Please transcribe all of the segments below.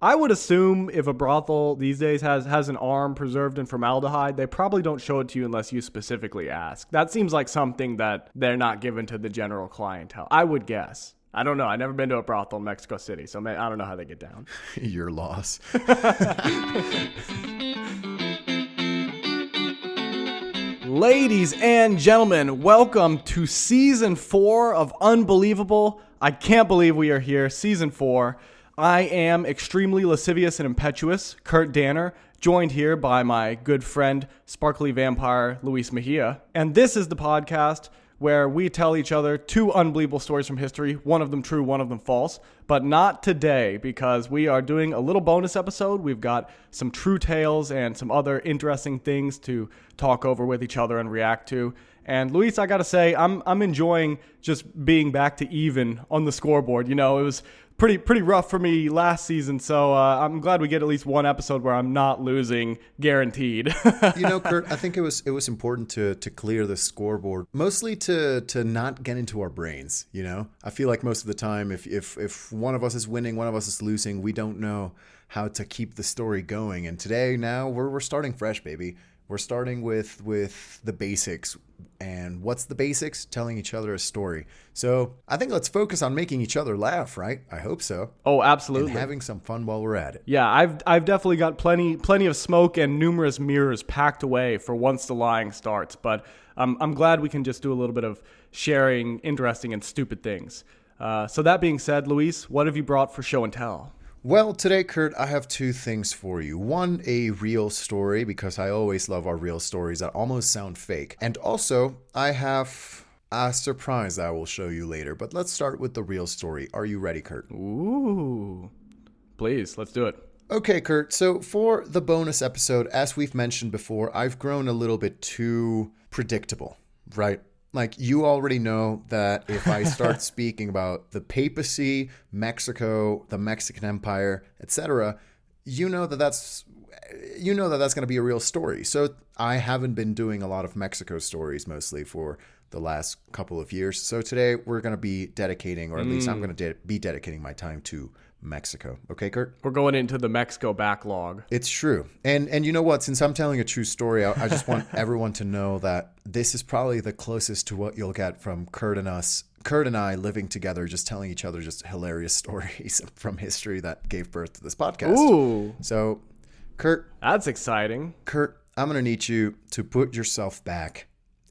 I would assume if a brothel these days has an arm preserved in formaldehyde, they probably don't show it to you unless you specifically ask. That seems like something that they're not given to the general clientele. I would guess. I don't know. I've never been to a brothel in Mexico City, so I don't know how they get down. Your loss. Ladies and gentlemen, welcome to Season 4 of Unbelievable. I can't believe we are here, Season 4. I am extremely lascivious and impetuous, Kurt Danner, joined here by my good friend, sparkly vampire Luis Mejia. And this is the podcast where we tell each other two unbelievable stories from history, one of them true, one of them false. But not today, because we are doing a little bonus episode. We've got some true tales and some other interesting things to talk over with each other and react to. And Luis, I gotta say, I'm enjoying just being back to even on the scoreboard. You know, it was pretty rough for me last season, so I'm glad we get at least one episode where I'm not losing, guaranteed. You know, Kurt, I think it was important to clear the scoreboard, mostly to not get into our brains. You know, I feel like most of the time, if one of us is winning, one of us is losing, we don't know how to keep the story going. And today, now we're starting fresh, baby. We're starting with the basics. And what's the basics? Telling each other a story. So I think let's focus on making each other laugh, right? I hope so. Oh, absolutely. And having some fun while we're at it. Yeah, I've definitely got plenty of smoke and numerous mirrors packed away for once the lying starts. But I'm glad we can just do a little bit of sharing interesting and stupid things. So that being said, Luis, what have you brought for show and tell? Well, today, Kurt, I have two things for you. One, a real story, because I always love our real stories that almost sound fake. And also, I have a surprise I will show you later. But let's start with the real story. Are you ready, Kurt? Ooh. Please, let's do it. Okay, Kurt. So for the bonus episode, as we've mentioned before, I've grown a little bit too predictable, right? Like, you already know that if I start speaking about the papacy, Mexico, the Mexican Empire, etc., you know that that's going to be a real story. So I haven't been doing a lot of Mexico stories mostly for the last couple of years. So today we're going to be dedicating, or at least I'm going to be dedicating my time to Mexico. Okay, Kurt? We're going into the Mexico backlog. It's true. And you know what? Since I'm telling a true story, I just want everyone to know that this is probably the closest to what you'll get from Kurt and I living together, just telling each other just hilarious stories from history that gave birth to this podcast. Ooh. So, Kurt. That's exciting. Kurt, I'm going to need you to put yourself back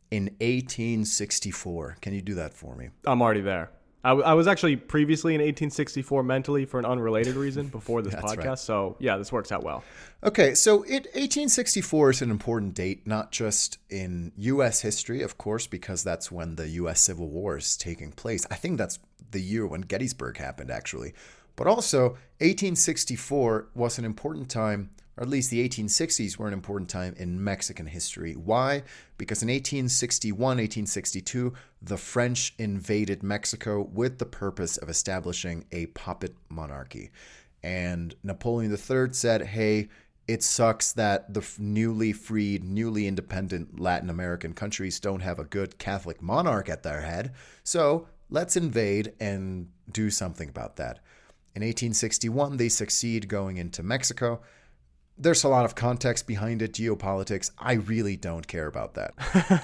in 1864. Can you do that for me? I'm already there. I was actually previously in 1864 mentally for an unrelated reason before this podcast. Right. So, yeah, this works out well. Okay, so 1864 is an important date, not just in U.S. history, of course, because that's when the U.S. Civil War is taking place. I think that's the year when Gettysburg happened, actually. But also, 1864 was an important time, or at least the 1860s were an important time in Mexican history. Why? Because in 1861, 1862, the French invaded Mexico with the purpose of establishing a puppet monarchy. And Napoleon III said, hey, it sucks that the newly freed, newly independent Latin American countries don't have a good Catholic monarch at their head. So let's invade and do something about that. In 1861, they succeed going into Mexico. There's a lot of context behind it, geopolitics. I really don't care about that.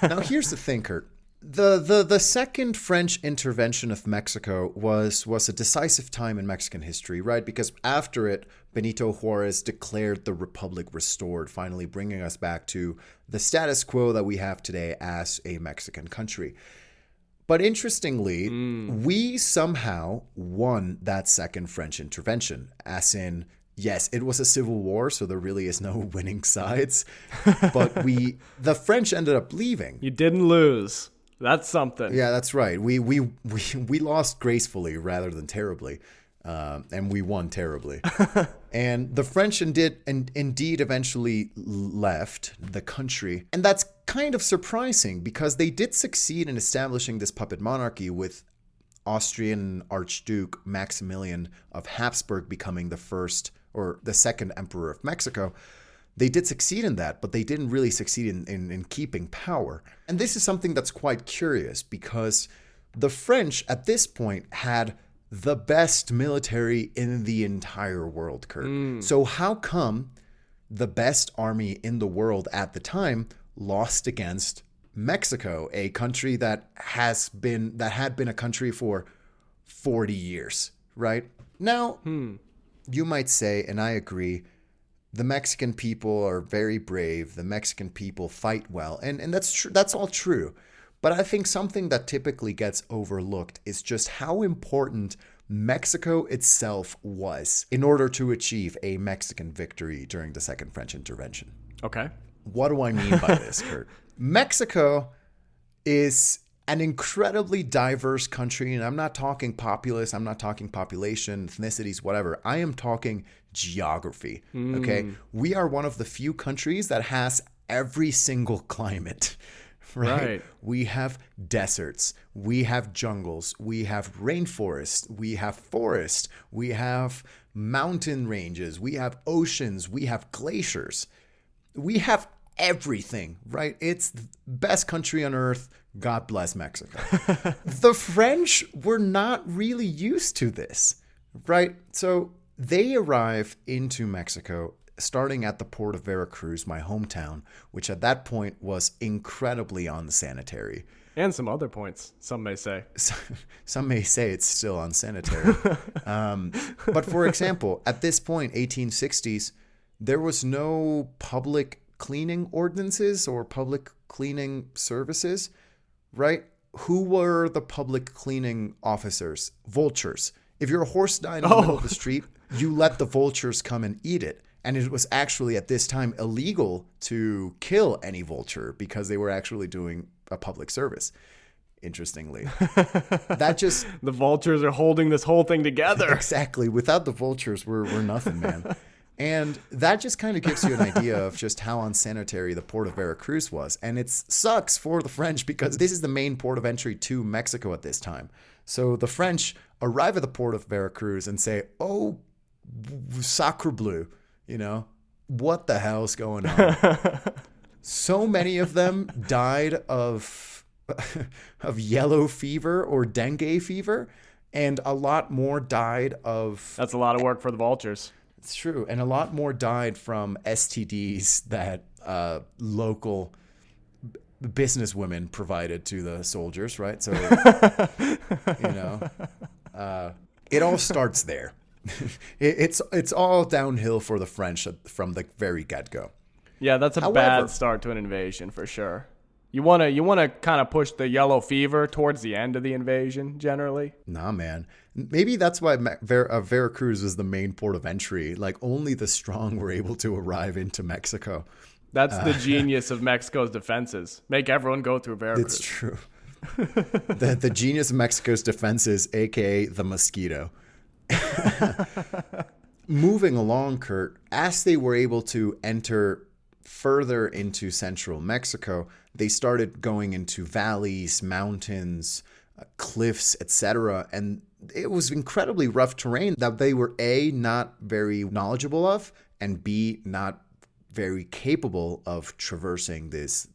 Now, here's the thing, Kurt. The second French intervention of Mexico was a decisive time in Mexican history, right? Because after it, Benito Juarez declared the Republic restored, finally bringing us back to the status quo that we have today as a Mexican country. But interestingly, we somehow won that second French intervention, as in, yes, it was a civil war, so there really is no winning sides. But the French ended up leaving. You didn't lose. That's something. Yeah, that's right. We lost gracefully rather than terribly, and we won terribly. And the French indeed eventually left the country, and that's kind of surprising because they did succeed in establishing this puppet monarchy with Austrian Archduke Maximilian of Habsburg becoming the first or the second emperor of Mexico. They did succeed in that, but they didn't really succeed in keeping power. And this is something that's quite curious because the French at this point had the best military in the entire world, Kurt. So how come the best army in the world at the time lost against Mexico, a country that had been a country for 40 years, right? Now, you might say, and I agree, the Mexican people are very brave. The Mexican people fight well. And that's true. That's all true. But I think something that typically gets overlooked is just how important Mexico itself was in order to achieve a Mexican victory during the Second French Intervention. Okay. What do I mean by this, Kurt? Mexico is an incredibly diverse country, and I'm not talking populace, I'm not talking population, ethnicities, whatever. I am talking geography, okay? We are one of the few countries that has every single climate, right? We have deserts, we have jungles, we have rainforests, we have forest, we have mountain ranges, we have oceans, we have glaciers. We have everything, right? It's the best country on earth. God bless Mexico. The French were not really used to this, right? So they arrive into Mexico starting at the port of Veracruz, my hometown, which at that point was incredibly unsanitary. And some other points, some may say. Some may say it's still unsanitary. But for example, at this point, 1860s, there was no public cleaning ordinances or public cleaning services, right? Who were the public cleaning officers? Vultures. If your horse died in the middle of the street, you let the vultures come and eat it. And it was actually at this time illegal to kill any vulture because they were actually doing a public service. Interestingly, that just the vultures are holding this whole thing together. Exactly. Without the vultures, we're nothing, man. And that just kind of gives you an idea of just how unsanitary the port of Veracruz was. And it sucks for the French because this is the main port of entry to Mexico at this time. So the French arrive at the port of Veracruz and say, oh, sacre bleu, you know, what the hell's going on? So many of them died of yellow fever or dengue fever, and a lot more died of... That's a lot of work for the vultures. It's true. And a lot more died from STDs that local businesswomen provided to the soldiers, right? So, it all starts there. It's all downhill for the French from the very get-go. Yeah, that's a bad start to an invasion for sure. You want to kind of push the yellow fever towards the end of the invasion, generally. Nah, man. Maybe that's why Veracruz was the main port of entry. Like, only the strong were able to arrive into Mexico. That's the genius of Mexico's defenses. Make everyone go through Veracruz. It's true. The genius of Mexico's defenses, a.k.a. the mosquito. Moving along, Kurt, as they were able to enter further into central Mexico, they started going into valleys, mountains, cliffs, etc. And it was incredibly rough terrain that they were A, not very knowledgeable of, and B, not very capable of traversing this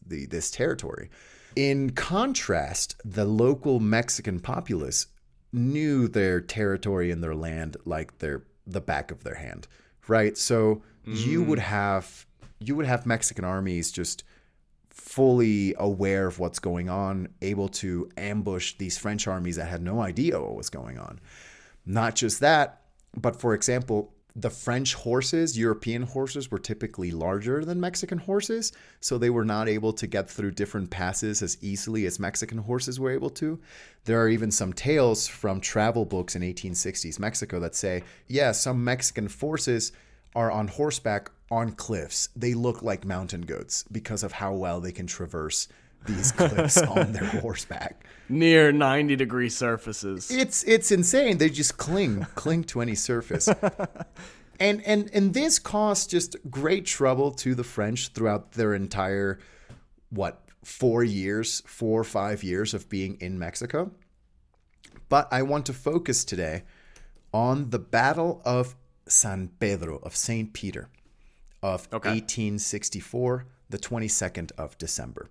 territory. In contrast, the local Mexican populace knew their territory and their land like the back of their hand, right? So you would have Mexican armies just fully aware of what's going on, able to ambush these French armies that had no idea what was going on. Not just that, but for example, the French horses, European horses, were typically larger than Mexican horses, so they were not able to get through different passes as easily as Mexican horses were able to. There are even some tales from travel books in 1860s Mexico that say, yeah, some Mexican forces are on horseback on cliffs. They look like mountain goats because of how well they can traverse these cliffs on their horseback. Near 90-degree surfaces. It's insane. They just cling to any surface. And this caused just great trouble to the French throughout their entire, 4 or 5 years of being in Mexico. But I want to focus today on the Battle of San Pedro, of St. Peter, of 1864, the 22nd of December.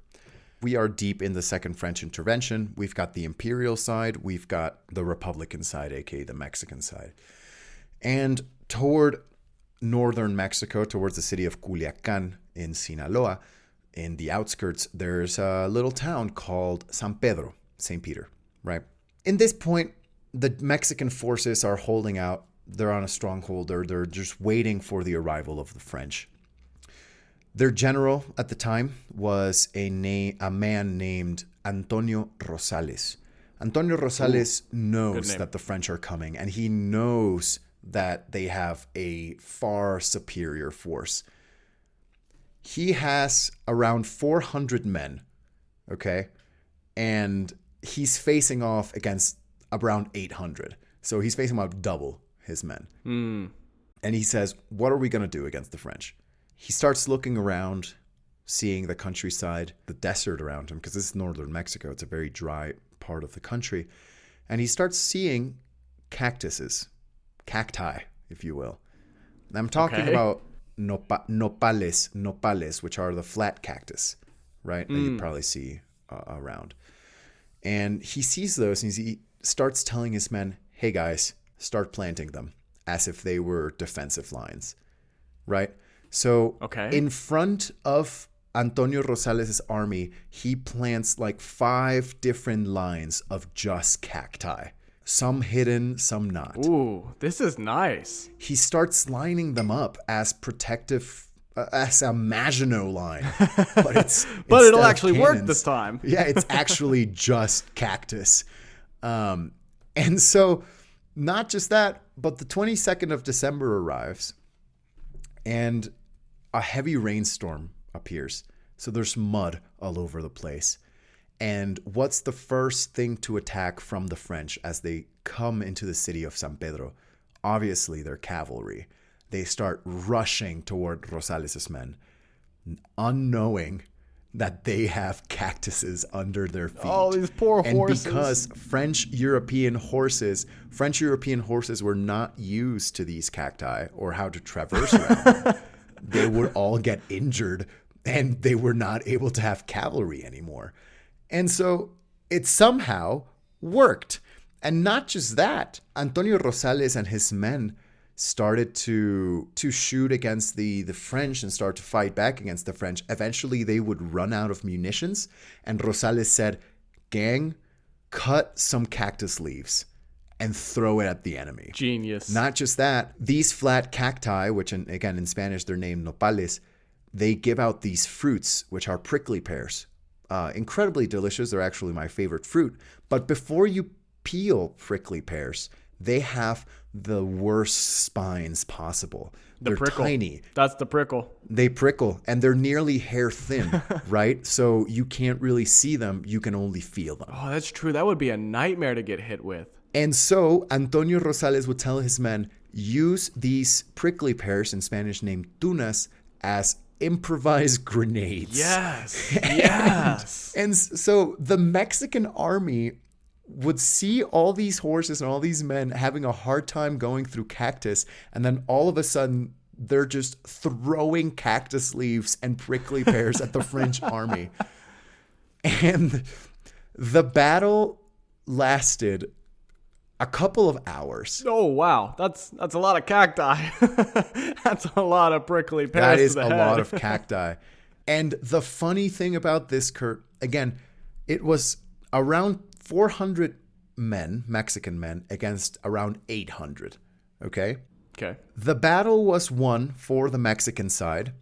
We are deep in the Second French Intervention. We've got the imperial side. We've got the Republican side, aka the Mexican side. And toward northern Mexico, towards the city of Culiacan in Sinaloa, in the outskirts, there's a little town called San Pedro, St. Peter, right? In this point, the Mexican forces are holding out. They're on a stronghold. They're just waiting for the arrival of the French. Their general at the time was a man named Antonio Rosales. Antonio Rosales knows that the French are coming, and he knows that they have a far superior force. He has around 400 men, okay? And he's facing off against around 800. So he's facing about double his men. And he says, what are we going to do against the French? He starts looking around, seeing the countryside, the desert around him, because this is northern Mexico. It's a very dry part of the country. And he starts seeing cactuses, cacti, if you will. And I'm talking about nopales, which are the flat cactus, right? That you probably see around. And he sees those and he starts telling his men, hey guys, start planting them as if they were defensive lines, right? So in front of Antonio Rosales' army, he plants like 5 different lines of just cacti. Some hidden, some not. Ooh, this is nice. He starts lining them up as protective, as a Maginot line. But it'll actually work this time. Yeah, it's actually just cactus. And so not just that, but the 22nd of December arrives and a heavy rainstorm appears. So there's mud all over the place. And what's the first thing to attack from the French as they come into the city of San Pedro? Obviously, their cavalry. They start rushing toward Rosales' men, unknowing that they have cactuses under their feet. Oh, these poor horses. And because French European horses were not used to these cacti or how to traverse around them, they would all get injured and they were not able to have cavalry anymore. And so it somehow worked. And not just that, Antonio Rosales and his men started to shoot against the French and start to fight back against the French. Eventually, they would run out of munitions. And Rosales said, gang, cut some cactus leaves and throw it at the enemy. Genius. Not just that, these flat cacti, which again in Spanish they're named nopales, they give out these fruits, which are prickly pears. Incredibly delicious. They're actually my favorite fruit. But before you peel prickly pears, they have the worst spines possible. They're tiny. That's the prickle. They prickle, and they're nearly hair thin, right? So you can't really see them. You can only feel them. Oh, that's true. That would be a nightmare to get hit with. And so Antonio Rosales would tell his men, use these prickly pears, in Spanish named tunas, as improvised grenades. Yes. Yes. And so the Mexican army would see all these horses and all these men having a hard time going through cactus. And then all of a sudden, they're just throwing cactus leaves and prickly pears at the French army. And the battle lasted a couple of hours. Oh, wow. That's a lot of cacti. That's a lot of prickly pears. That is a lot of cacti. And the funny thing about this, Kurt, again, it was around 400 men, Mexican men, against around 800. Okay? Okay. The battle was won for the Mexican side.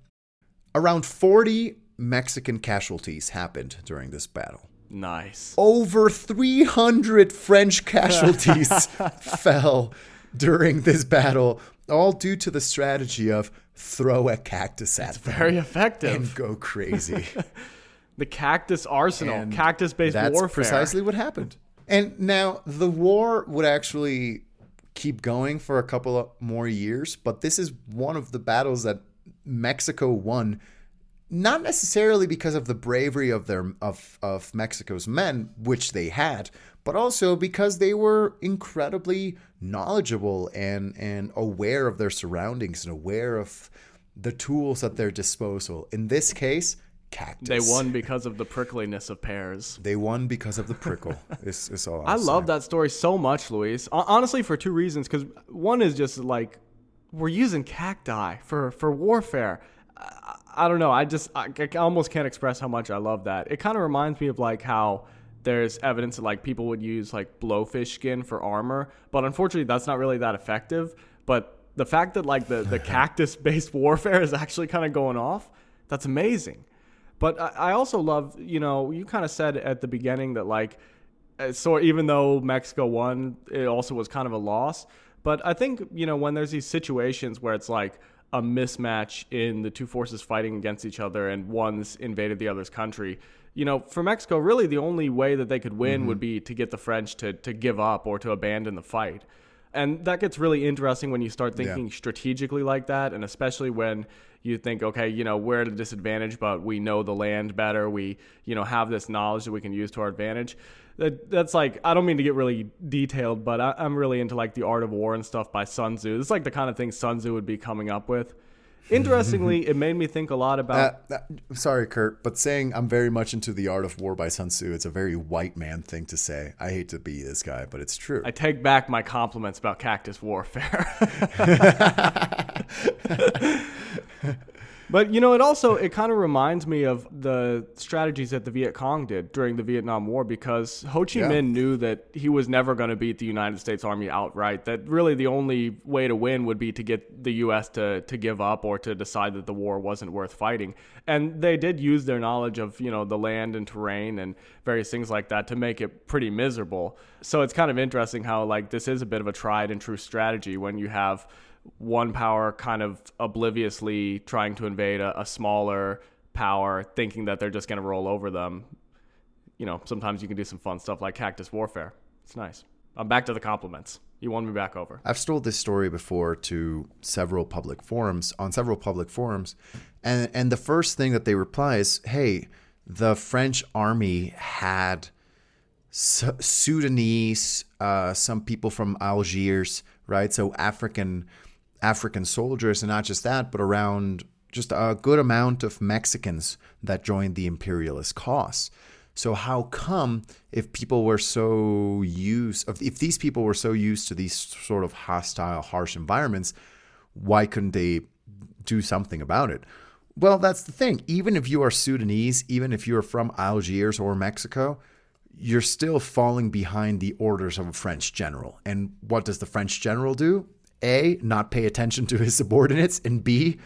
Around 40 Mexican casualties happened during this battle. Nice. Over 300 French casualties fell during this battle, all due to the strategy of throw a cactus at them. Very effective. And go crazy. The cactus arsenal, cactus-based warfare. That's precisely what happened. And now the war would actually keep going for a couple of more years, but this is one of the battles that Mexico won, not necessarily because of the bravery of Mexico's men, which they had, but also because they were incredibly knowledgeable and aware of their surroundings and aware of the tools at their disposal. In this case, Cactus. They won because of the prickliness of pears. They won because of the prickle. It's all I love that story so much, Luis. Honestly, for two reasons. Because one is just like, we're using cacti for warfare. I don't know. I almost can't express how much I love that. It kind of reminds me of like how there's evidence that like people would use like blowfish skin for armor, but unfortunately that's not really that effective. But the fact that like the cactus-based warfare is actually kind of going off, that's amazing. But I also love, you kind of said at the beginning that like, so even though Mexico won, it also was kind of a loss. But I think, when there's these situations where it's like a mismatch in the two forces fighting against each other and one's invaded the other's country, for Mexico, really the only way that they could win would be to get the French to give up or to abandon the fight. And that gets really interesting when you start thinking strategically like that, and especially when you think, okay, we're at a disadvantage, but we know the land better. We, have this knowledge that we can use to our advantage. That's like, I don't mean to get really detailed, but I'm really into like The Art of War and stuff by Sun Tzu. This is like the kind of thing Sun Tzu would be coming up with. Interestingly, it made me think a lot about... sorry, Kurt, but saying I'm very much into The Art of War by Sun Tzu, it's a very white man thing to say. I hate to be this guy, but it's true. I take back my compliments about cactus warfare. But, it kind of reminds me of the strategies that the Viet Cong did during the Vietnam War, because Ho Chi Minh knew that he was never going to beat the United States Army outright, that really the only way to win would be to get the U.S. to give up or to decide that the war wasn't worth fighting. And they did use their knowledge of, the land and terrain and various things like that to make it pretty miserable. So it's kind of interesting how, like, this is a bit of a tried and true strategy when you have one power kind of obliviously trying to invade a smaller power, thinking that they're just going to roll over them. Sometimes you can do some fun stuff like cactus warfare. It's nice. I'm back to the compliments. You won me back over. I've told this story before to several public forums, and the first thing that they reply is, hey, the French army had Sudanese, some people from Algiers, right? So African soldiers, and not just that, but around just a good amount of Mexicans that joined the imperialist cause. So how come if these people were so used to these sort of hostile, harsh environments, why couldn't they do something about it? Well, that's the thing. Even if you are Sudanese, even if you're from Algiers or Mexico, you're still falling behind the orders of a French general. And what does the French general do? A, not pay attention to his subordinates, and B,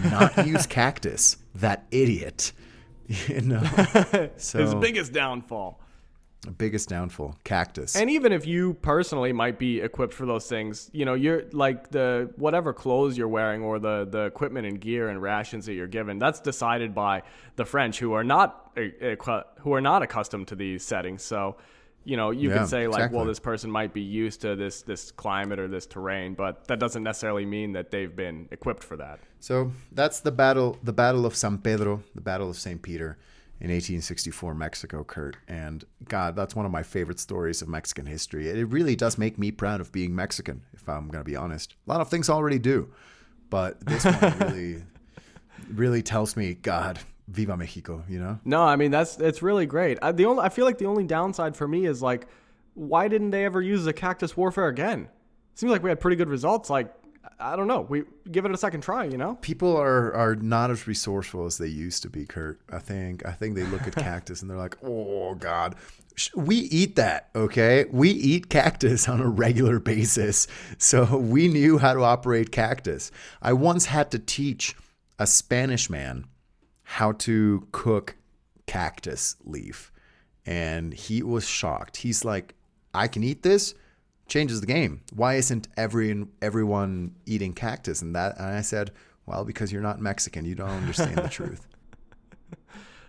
not use Cactus. That idiot. So, his biggest downfall. Cactus. And even if you personally might be equipped for those things, you're like the whatever clothes you're wearing or the equipment and gear and rations that you're given, that's decided by the French, who are not accustomed to these settings. So, you could say like, exactly, well, this person might be used to this climate or this terrain, but that doesn't necessarily mean that they've been equipped for that. So that's the battle of San Pedro, the Battle of St. Peter in 1864, Mexico, Kurt. And God, that's one of my favorite stories of Mexican history. It really does make me proud of being Mexican, if I'm going to be honest. A lot of things already do, but this one really tells me, God, Viva Mexico, No, I mean, it's really great. I feel like the only downside for me is like, why didn't they ever use the cactus warfare again? Seems like we had pretty good results. Like, I don't know. We give it a second try, People are not as resourceful as they used to be, Kurt. I think they look at cactus and they're like, oh God, we eat that, okay? We eat cactus on a regular basis. So we knew how to operate cactus. I once had to teach a Spanish man how to cook cactus leaf, and he was shocked. He's like, I can eat this? Changes the game. Why isn't everyone eating cactus? And I said, well, because you're not Mexican, you don't understand the truth.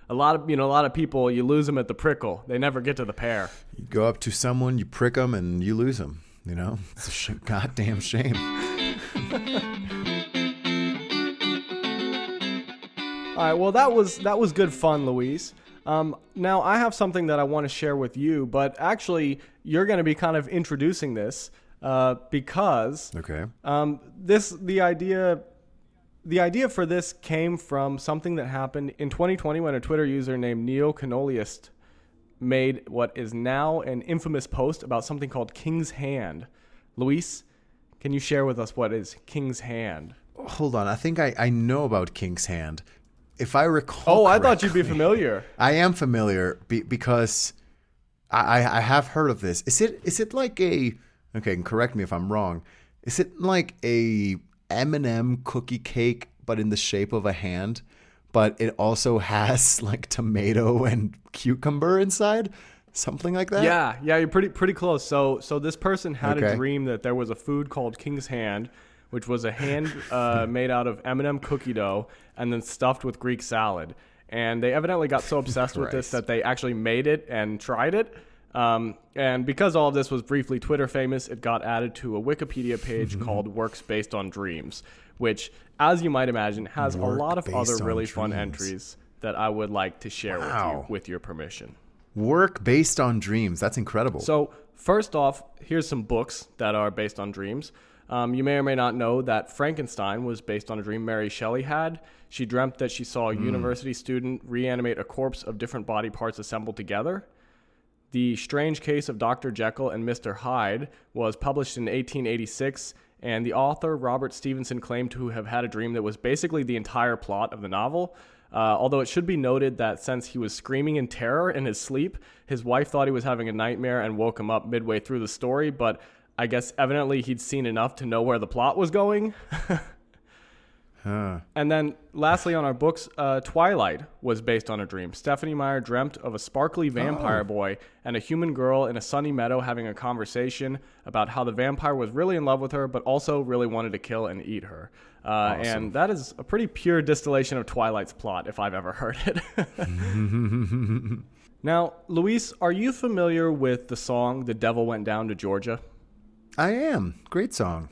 A lot of people, you lose them at the prickle. They never get to the pear. You go up to someone, you prick them, and you lose them. It's a goddamn shame. All right, well, that was good fun, Luis. Now, I have something that I want to share with you, but actually, you're going to be kind of introducing this because okay. the idea The idea for this came from something that happened in 2020 when a Twitter user named NeoCanoliist made what is now an infamous post about something called King's Hand. Luis, can you share with us what is King's Hand? Hold on. I think I know about King's Hand. If I recall I thought you'd be familiar. I am familiar because I have heard of this. Is it like a... Okay, and correct me if I'm wrong. Is it like a M&M cookie cake, but in the shape of a hand? But it also has like tomato and cucumber inside? Something like that? Yeah, you're pretty close. So this person had Okay. a dream that there was a food called King's Hand, which was a hand made out of M&M cookie dough and then stuffed with Greek salad. And they evidently got so obsessed with this Christ. that they actually made it and tried it. And because all of this was briefly Twitter famous, it got added to a Wikipedia page called Works Based on Dreams, which, as you might imagine, has a Work lot of based other on really fun dreams. entries that I would like to share with you, Wow. with your permission. Work based on dreams. That's incredible. So first off, here's some books that are based on dreams. You may or may not know that Frankenstein was based on a dream Mary Shelley had. She dreamt that she saw a university student reanimate a corpse of different body parts assembled together. The Strange Case of Dr. Jekyll and Mr. Hyde was published in 1886, and the author, Robert Stevenson, claimed to have had a dream that was basically the entire plot of the novel. Although it should be noted that since he was screaming in terror in his sleep, his wife thought he was having a nightmare and woke him up midway through the story, but I guess evidently he'd seen enough to know where the plot was going. And then lastly on our books, Twilight was based on a dream. Stephanie Meyer dreamt of a sparkly vampire boy and a human girl in a sunny meadow having a conversation about how the vampire was really in love with her, but also really wanted to kill and eat her. And that is a pretty pure distillation of Twilight's plot, if I've ever heard it. Now, Luis, are you familiar with the song "The Devil Went Down to Georgia"? I am. Great song.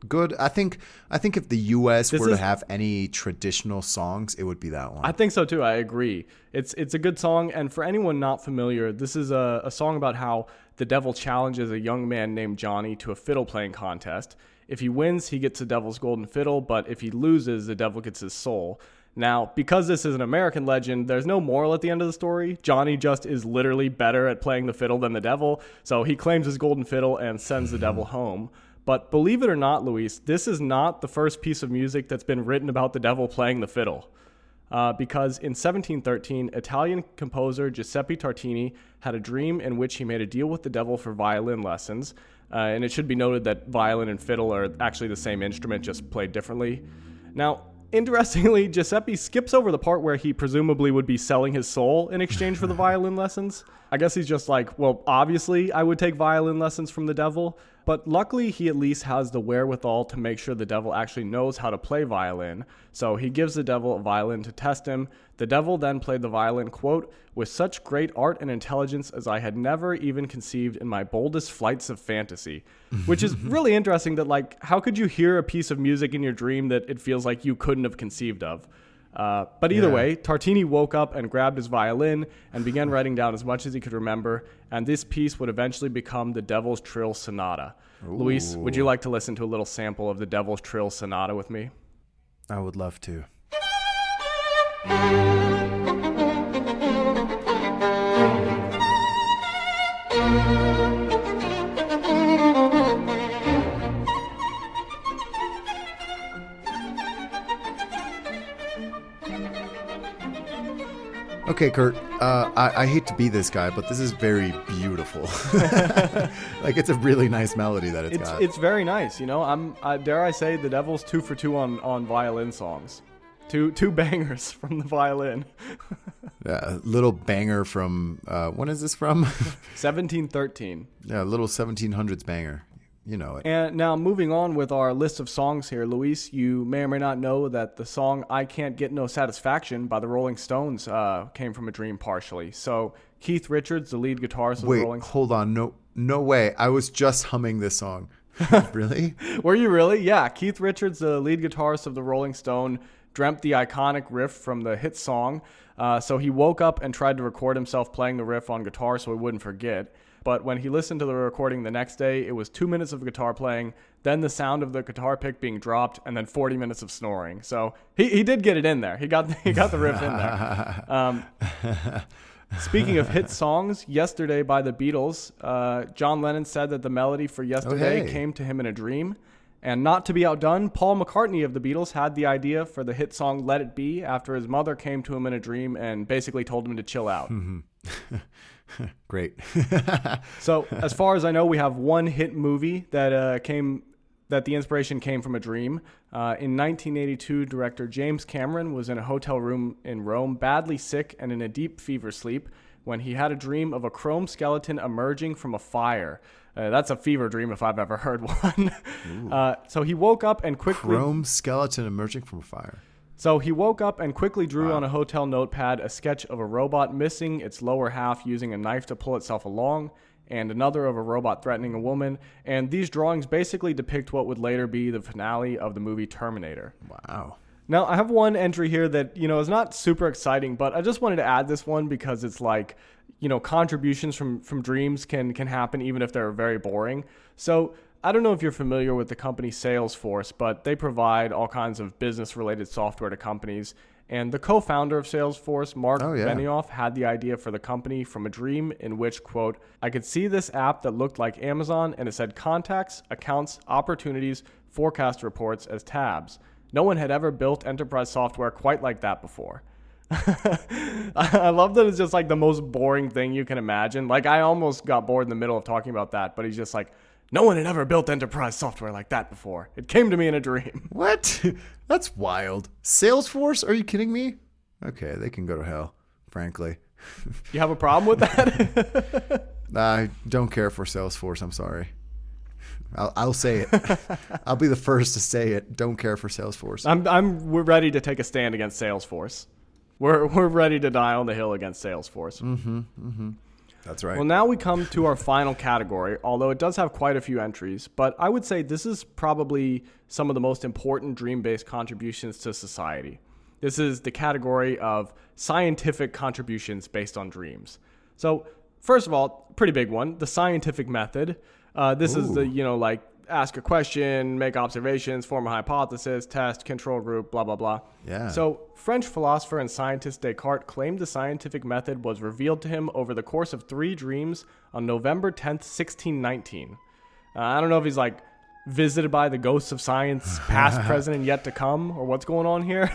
Good. I think if the U.S. were to have any traditional songs, it would be that one. I think so too. I agree. It's a good song, and for anyone not familiar, this is a song about how the devil challenges a young man named Johnny to a fiddle playing contest. If he wins, he gets the devil's golden fiddle, but if he loses, the devil gets his soul. Now, because this is an American legend, there's no moral at the end of the story. Johnny just is literally better at playing the fiddle than the devil, so he claims his golden fiddle and sends the devil home. But believe it or not, Luis, this is not the first piece of music that's been written about the devil playing the fiddle. Because in 1713, Italian composer Giuseppe Tartini had a dream in which he made a deal with the devil for violin lessons. And it should be noted that violin and fiddle are actually the same instrument, just played differently. Now, interestingly, Giuseppe skips over the part where he presumably would be selling his soul in exchange for the violin lessons. I guess he's just like, well, obviously I would take violin lessons from the devil. But luckily, he at least has the wherewithal to make sure the devil actually knows how to play violin. So he gives the devil a violin to test him. The devil then played the violin, quote, "with such great art and intelligence as I had never even conceived in my boldest flights of fantasy." Which is really interesting that, like, how could you hear a piece of music in your dream that it feels like you couldn't have conceived of? But either way, Tartini woke up and grabbed his violin and began writing down as much as he could remember, and this piece would eventually become the Devil's Trill Sonata. Ooh. Luis, would you like to listen to a little sample of the Devil's Trill Sonata with me? I would love to. Okay, Kurt, I hate to be this guy, but this is very beautiful. Like, it's a really nice melody that it's got. It's very nice, you know. Dare I say, the Devil's 2 for 2 on violin songs. Two bangers from the violin. Yeah, little banger from, when is this from? 1713. Yeah, little 1700s banger. You know it. And now moving on with our list of songs here, Luis, you may or may not know that the song "I Can't Get No Satisfaction" by the Rolling Stones came from a dream partially. So Keith Richards, the lead guitarist of the Rolling Stones. Hold on. No way. I was just humming this song. Really? Were you really? Yeah. Keith Richards, the lead guitarist of the Rolling Stone, dreamt the iconic riff from the hit song. So he woke up and tried to record himself playing the riff on guitar so he wouldn't forget. But when he listened to the recording the next day, it was 2 minutes of guitar playing, then the sound of the guitar pick being dropped, and then 40 minutes of snoring. So he did get it in there. He got the riff in there. Speaking of hit songs, Yesterday by the Beatles, John Lennon said that the melody for Yesterday came to him in a dream. And not to be outdone, Paul McCartney of the Beatles had the idea for the hit song Let It Be after his mother came to him in a dream and basically told him to chill out. Great. So as far as I know, we have one hit movie that the inspiration came from a dream. In 1982, director James Cameron was in a hotel room in Rome, badly sick and in a deep fever sleep, when he had a dream of a chrome skeleton emerging from a fire. That's a fever dream if I've ever heard one. So he woke up and quickly... Chrome skeleton emerging from a fire. So he woke up and quickly drew on a hotel notepad a sketch of a robot missing its lower half using a knife to pull itself along, and another of a robot threatening a woman. And these drawings basically depict what would later be the finale of the movie Terminator. Wow. Now, I have one entry here that, is not super exciting, but I just wanted to add this one because it's like, contributions from dreams can happen even if they're very boring. So I don't know if you're familiar with the company Salesforce, but they provide all kinds of business-related software to companies. And the co-founder of Salesforce, Mark Benioff, had the idea for the company from a dream in which, quote, I could see this app that looked like Amazon and it said contacts, accounts, opportunities, forecast reports as tabs. No one had ever built enterprise software quite like that before. I love that it's just like the most boring thing you can imagine. Like I almost got bored in the middle of talking about that, but he's just like, no one had ever built enterprise software like that before. It came to me in a dream. What? That's wild. Salesforce? Are you kidding me? Okay, they can go to hell, frankly. You have a problem with that? I don't care for Salesforce. I'm sorry. I'll say it. I'll be the first to say it. Don't care for Salesforce. We're ready to take a stand against Salesforce. We're ready to die on the hill against Salesforce. That's right. Well, now we come to our final category, although it does have quite a few entries. But I would say this is probably some of the most important dream-based contributions to society. This is the category of scientific contributions based on dreams. So, first of all, pretty big one, the scientific method. This is the, like ask a question, make observations, form a hypothesis, test, control group, blah, blah, blah. Yeah. So French philosopher and scientist Descartes claimed the scientific method was revealed to him over the course of 3 dreams on November 10th, 1619. I don't know if he's like visited by the ghosts of science, past, present, and yet to come, or what's going on here.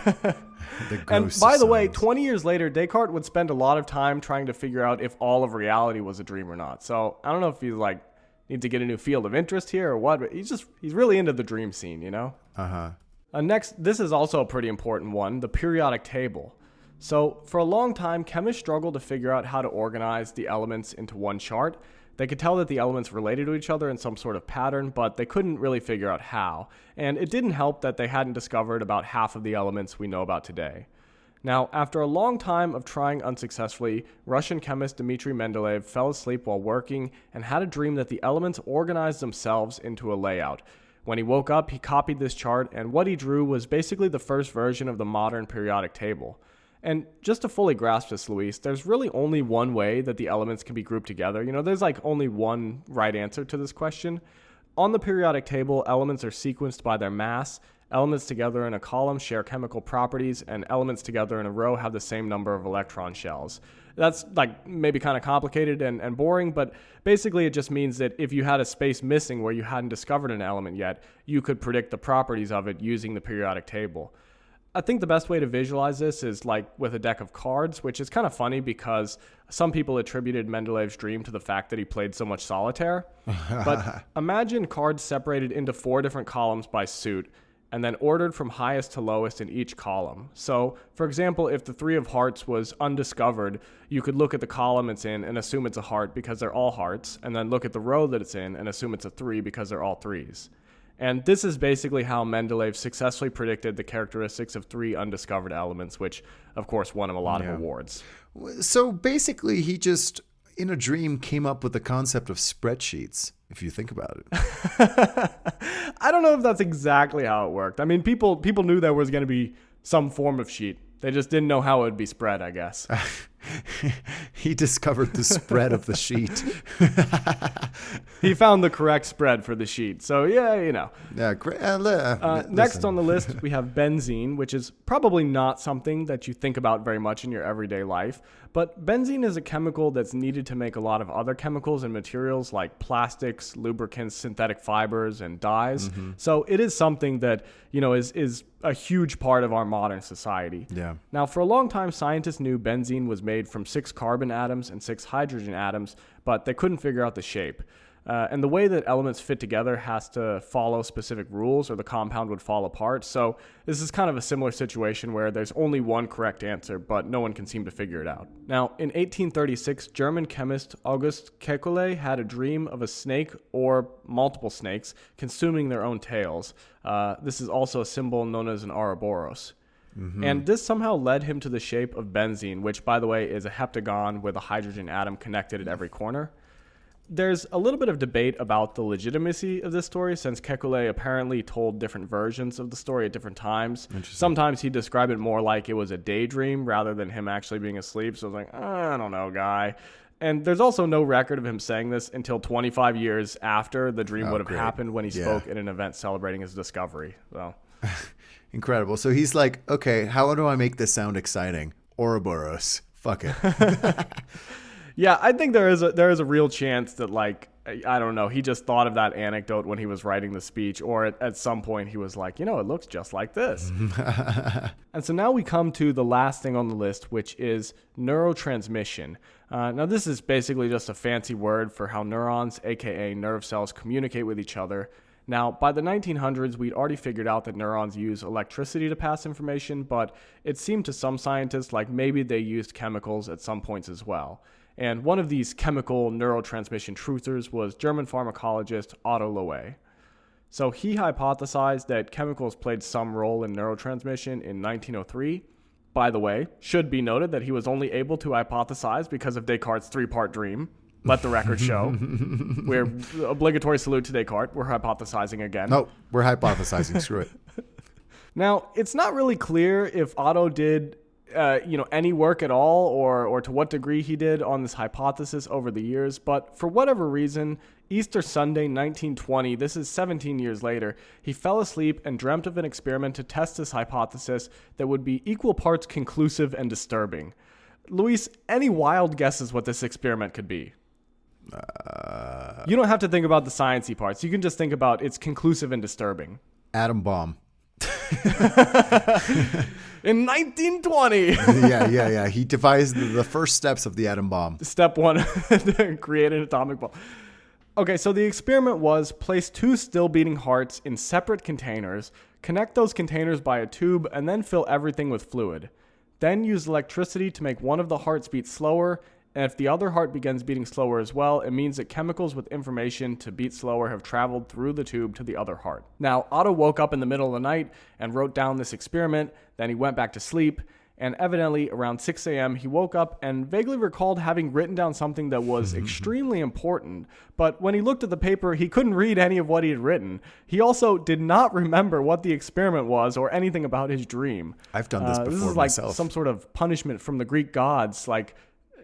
And by the way, 20 years later, Descartes would spend a lot of time trying to figure out if all of reality was a dream or not. So I don't know if he's like, need to get a new field of interest here or what, but he's really into the dream scene, Next, this is also a pretty important one, the periodic table. So for a long time, chemists struggled to figure out how to organize the elements into one chart. They could tell that the elements related to each other in some sort of pattern, but they couldn't really figure out how. And it didn't help that they hadn't discovered about half of the elements we know about today. Now, after a long time of trying unsuccessfully, Russian chemist Dmitry Mendeleev fell asleep while working and had a dream that the elements organized themselves into a layout. When he woke up, he copied this chart, and what he drew was basically the first version of the modern periodic table. And just to fully grasp this, Luis, there's really only one way that the elements can be grouped together. There's like only one right answer to this question. On the periodic table, elements are sequenced by their mass. Elements together in a column share chemical properties, and elements together in a row have the same number of electron shells. That's like maybe kind of complicated and boring, but basically it just means that if you had a space missing where you hadn't discovered an element yet, you could predict the properties of it using the periodic table. I think the best way to visualize this is like with a deck of cards, which is kind of funny because some people attributed Mendeleev's dream to the fact that he played so much solitaire. But imagine cards separated into 4 different columns by suit, and then ordered from highest to lowest in each column. So, for example, if the 3 of hearts was undiscovered, you could look at the column it's in and assume it's a heart because they're all hearts, and then look at the row that it's in and assume it's a 3 because they're all 3s. And this is basically how Mendeleev successfully predicted the characteristics of 3 undiscovered elements, which, of course, won him a lot of awards. So basically, he just, in a dream, came up with the concept of spreadsheets, if you think about it. I don't know if that's exactly how it worked. I mean, people knew there was going to be some form of sheet. They just didn't know how it would be spread, I guess. He discovered the spread of the sheet. He found the correct spread for the sheet. So, yeah, you know. Yeah, great. Next on the list, we have benzene, which is probably not something that you think about very much in your everyday life. But benzene is a chemical that's needed to make a lot of other chemicals and materials like plastics, lubricants, synthetic fibers, and dyes. So it is something that, you know, is a huge part of our modern society. Yeah. Now, for a long time, scientists knew benzene was made from 6 carbon atoms and 6 hydrogen atoms, but they couldn't figure out the shape. And the way that elements fit together has to follow specific rules or the compound would fall apart. So this is kind of a similar situation where there's only one correct answer, but no one can seem to figure it out. Now, in 1836, German chemist August Kekulé had a dream of a snake or multiple snakes consuming their own tails. This is also a symbol known as an Ouroboros. And this somehow led him to the shape of benzene, which, by the way, is a heptagon with a hydrogen atom connected at every corner. There's a little bit of debate about the legitimacy of this story, since Kekulé apparently told different versions of the story at different times. Sometimes he described it more like it was a daydream rather than him actually being asleep. So I was like, I don't know, guy. And there's also no record of him saying this until 25 years after the dream would have happened, when he spoke at an event celebrating his discovery. So Incredible. So he's like, okay, how do I make this sound exciting? Ouroboros. Fuck it. Yeah, I think there is a real chance that, like, I don't know, he just thought of that anecdote when he was writing the speech, or at some point he was like, you know, it looks just like this. And so now we come to the last thing on the list, which is neurotransmission. Now this is basically just a fancy word for how neurons, aka nerve cells, communicate with each other. Now, by the 1900s, we'd already figured out that neurons use electricity to pass information, but it seemed to some scientists like maybe they used chemicals at some points as well. And one of these chemical neurotransmission truthers was German pharmacologist Otto Loewe. So he hypothesized that chemicals played some role in neurotransmission in 1903. By the way, should be noted that he was only able to hypothesize because of Descartes' 3-part dream. Let the record show. We're obligatory salute to Descartes. We're hypothesizing again. No, we're hypothesizing. Screw it. Now, it's not really clear if Otto did any work at all, or to what degree he did on this hypothesis over the years, but for whatever reason, Easter Sunday 1920, this is 17 years later, he fell asleep and dreamt of an experiment to test this hypothesis that would be equal parts conclusive and disturbing. Luis, any wild guesses what this experiment could be? You don't have to think about the sciencey parts. You can just think about it's conclusive and disturbing. Atom bomb. In 1920. Yeah. He devised the first steps of the atom bomb. Step 1, create an atomic bomb. Okay, so the experiment was place 2 still beating hearts in separate containers, connect those containers by a tube, and then fill everything with fluid. Then use electricity to make one of the hearts beat slower, and if the other heart begins beating slower as well, it means that chemicals with information to beat slower have traveled through the tube to the other heart. Now, Otto woke up in the middle of the night and wrote down this experiment, then he went back to sleep, and evidently around 6 a.m. he woke up and vaguely recalled having written down something that was extremely important, but when he looked at the paper, he couldn't read any of what he had written. He also did not remember what the experiment was or anything about his dream. I've done this before myself. This is like some sort of punishment from the Greek gods, like,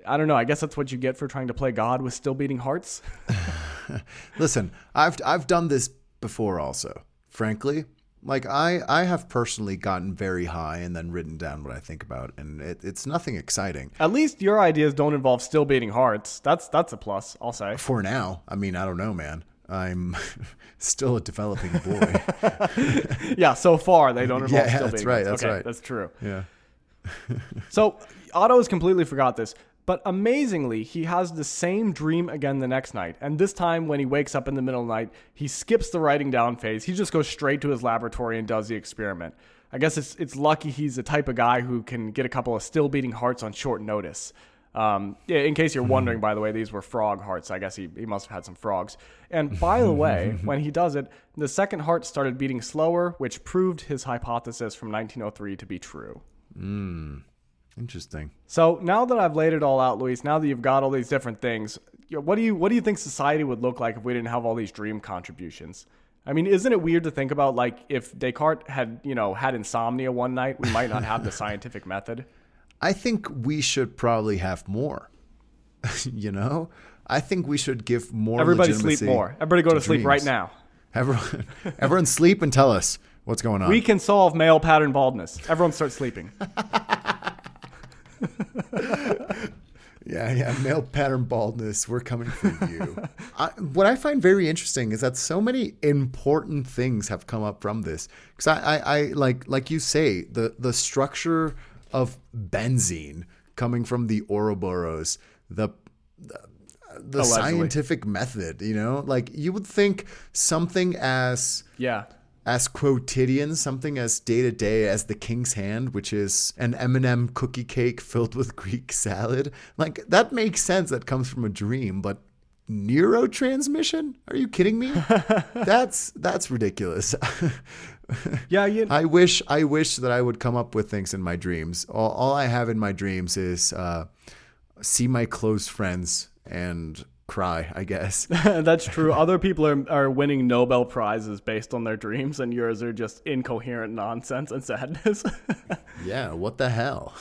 I don't know. I guess that's what you get for trying to play God with still beating hearts. Listen, I've done this before also. Frankly, like I have personally gotten very high and then written down what I think about, and it's nothing exciting. At least your ideas don't involve still beating hearts. That's a plus, I'll say. For now. I mean, I don't know, man. I'm still a developing boy. Yeah, so far they don't involve still beating hearts. That's right. That's true. Yeah. So Otto has completely forgot this. But amazingly, he has the same dream again the next night. And this time, when he wakes up in the middle of the night, he skips the writing down phase. He just goes straight to his laboratory and does the experiment. I guess it's lucky he's the type of guy who can get a couple of still beating hearts on short notice. In case you're wondering, by the way, these were frog hearts. I guess he must have had some frogs. And by the way, when he does it, the second heart started beating slower, which proved his hypothesis from 1903 to be true. Interesting. So now that I've laid it all out, Luis, now that you've got all these different things, what do you think society would look like if we didn't have all these dream contributions? I mean, isn't it weird to think about, like, if Descartes had insomnia one night, we might not have the scientific method? I think we should probably have more. You know, I think we should give more. Everybody legitimacy sleep more. Everybody go to sleep right dreams. now. Everyone sleep and tell us what's going on. We can solve male pattern baldness. Everyone start sleeping. Yeah, male pattern baldness. We're coming for you. What I find very interesting is that so many important things have come up from this. Because I like you say, the structure of benzene coming from the Ouroboros, the Allegedly. scientific method, you know, like you would think something as quotidian, something as day to day as the King's Hand, which is an M&M cookie cake filled with Greek salad. Like that makes sense. That comes from a dream, but neurotransmission? Are you kidding me? That's ridiculous. Yeah, I wish that I would come up with things in my dreams. All I have in my dreams is see my close friends and cry, I guess. That's true. Other people are winning Nobel Prizes based on their dreams, and yours are just incoherent nonsense and sadness. Yeah, what the hell?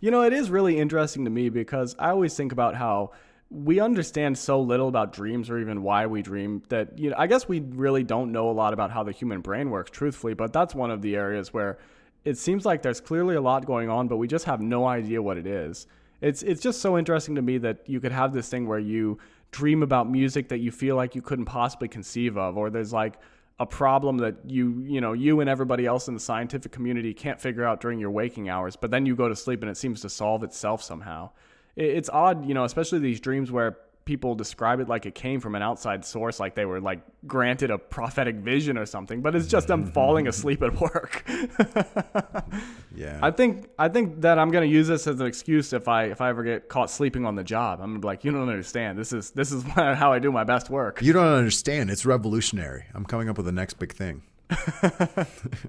You know, it is really interesting to me because I always think about how we understand so little about dreams or even why we dream that, you know, I guess we really don't know a lot about how the human brain works, truthfully, but that's one of the areas where it seems like there's clearly a lot going on, but we just have no idea what it is. It's just so interesting to me that you could have this thing where you dream about music that you feel like you couldn't possibly conceive of, or there's like a problem that you and everybody else in the scientific community can't figure out during your waking hours, but then you go to sleep and it seems to solve itself somehow. It's odd, you know, especially these dreams where people describe it like it came from an outside source, like they were like granted a prophetic vision or something, but it's just them falling asleep at work. Yeah. I think that I'm going to use this as an excuse if I ever get caught sleeping on the job. I'm going to be like, you don't understand. This is how I do my best work. You don't understand. It's revolutionary. I'm coming up with the next big thing.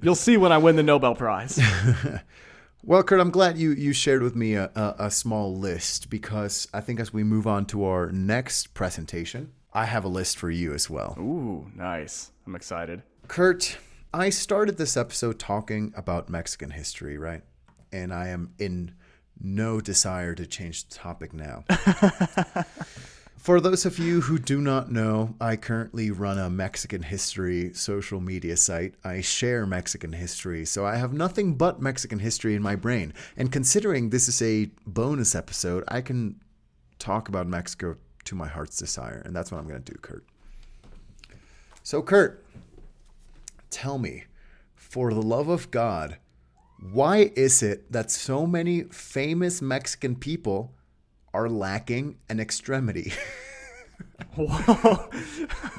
You'll see when I win the Nobel Prize. Well, Kurt, I'm glad you shared with me a small list, because I think as we move on to our next presentation, I have a list for you as well. Ooh, nice. I'm excited. Kurt, I started this episode talking about Mexican history, right? And I am in no desire to change the topic now. For those of you who do not know, I currently run a Mexican history social media site. I share Mexican history, so I have nothing but Mexican history in my brain. And considering this is a bonus episode, I can talk about Mexico to my heart's desire, and that's what I'm going to do, Kurt. So, Kurt, tell me, for the love of God, why is it that so many famous Mexican people are lacking an extremity? Whoa.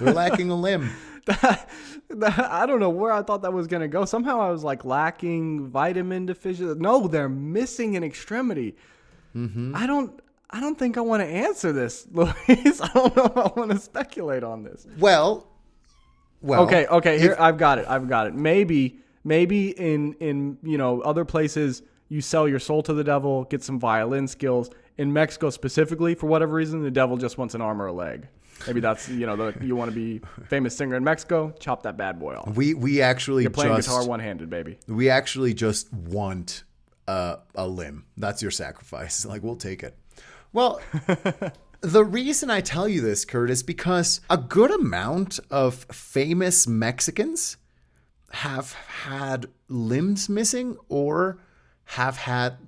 They're lacking a limb. I don't know where I thought that was going to go. Somehow I was like lacking vitamin deficiency. No, they're missing an extremity. Mm-hmm. I don't think I want to answer this, Luis. I don't know if I want to speculate on this. Well. Okay. Here, I've got it. Maybe in other places you sell your soul to the devil, get some violin skills. In Mexico specifically, for whatever reason, the devil just wants an arm or a leg. Maybe that's, you want to be famous singer in Mexico, chop that bad boy off. We actually You're playing guitar one-handed, baby. We actually just want a limb. That's your sacrifice. Like, we'll take it. Well, the reason I tell you this, Kurt, is because a good amount of famous Mexicans have had limbs missing or have had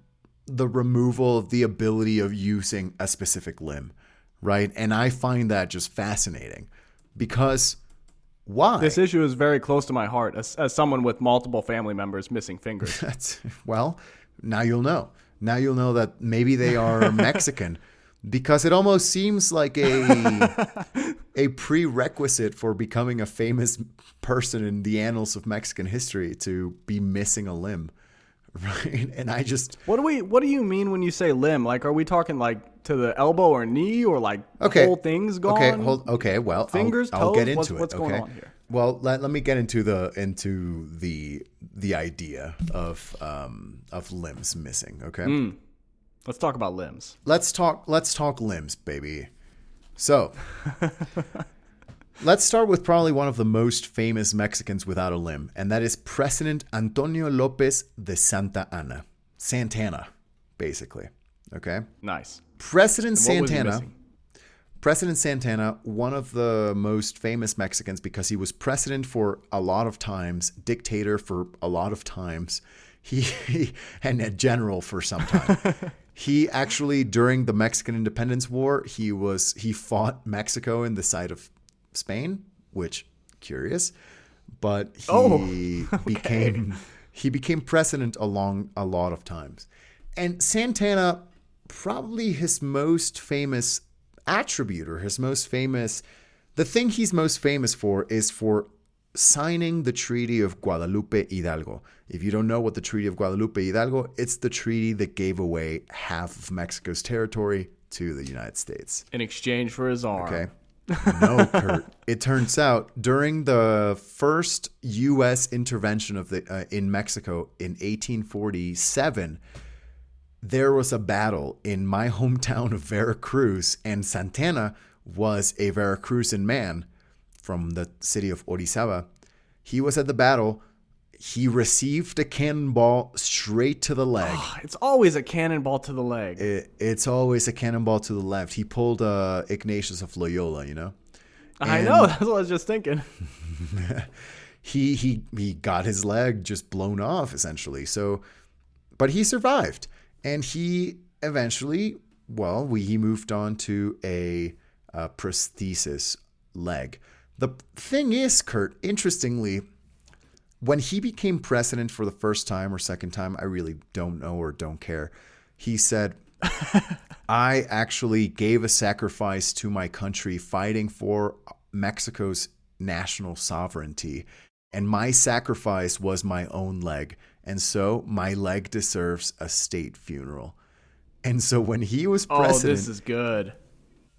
the removal of the ability of using a specific limb, right? And I find that just fascinating, because why? This issue is very close to my heart as someone with multiple family members missing fingers. Well, now you'll know. Now you'll know that maybe they are Mexican, because it almost seems like a prerequisite for becoming a famous person in the annals of Mexican history to be missing a limb. Right. And I just. What do you mean when you say limb? Like, are we talking like to the elbow or knee, or like whole things gone? Okay. Well, fingers, I'll toes? get into What's it. going on here? Well, let me get into the idea of limbs missing. Okay. Let's talk about limbs. Let's talk limbs, baby. So, Let's start with probably one of the most famous Mexicans without a limb, and that is President Antonio Lopez de Santa Anna. Santana, basically. Okay? Nice. President And what was he Santana. missing? President Santana, one of the most famous Mexicans because he was president for a lot of times, dictator for a lot of times, and a general for some time. He actually, during the Mexican Independence War, he fought Mexico in the side of Spain, which curious, but he became president along a lot of times. And Santana, probably his most famous attribute or the thing he's most famous for is for signing the Treaty of Guadalupe Hidalgo. If you don't know what the Treaty of Guadalupe Hidalgo, it's the treaty that gave away half of Mexico's territory to the United States. In exchange for his arm. Okay. No, Kurt. It turns out during the first U.S. intervention in Mexico in 1847, there was a battle in my hometown of Veracruz, and Santana was a Veracruzan man from the city of Orizaba. He was at the battle. He received a cannonball straight to the leg. Oh, it's always a cannonball to the leg. It's always a cannonball to the left. He pulled Ignatius of Loyola, you know? I know. That's what I was just thinking. He got his leg just blown off, essentially. So, but he survived. And he eventually, he moved on to a prosthesis leg. The thing is, Kurt, interestingly, when he became president for the first time or second time, I really don't know or don't care. He said, I actually gave a sacrifice to my country fighting for Mexico's national sovereignty. And my sacrifice was my own leg. And so my leg deserves a state funeral. And so when he was president, this is good.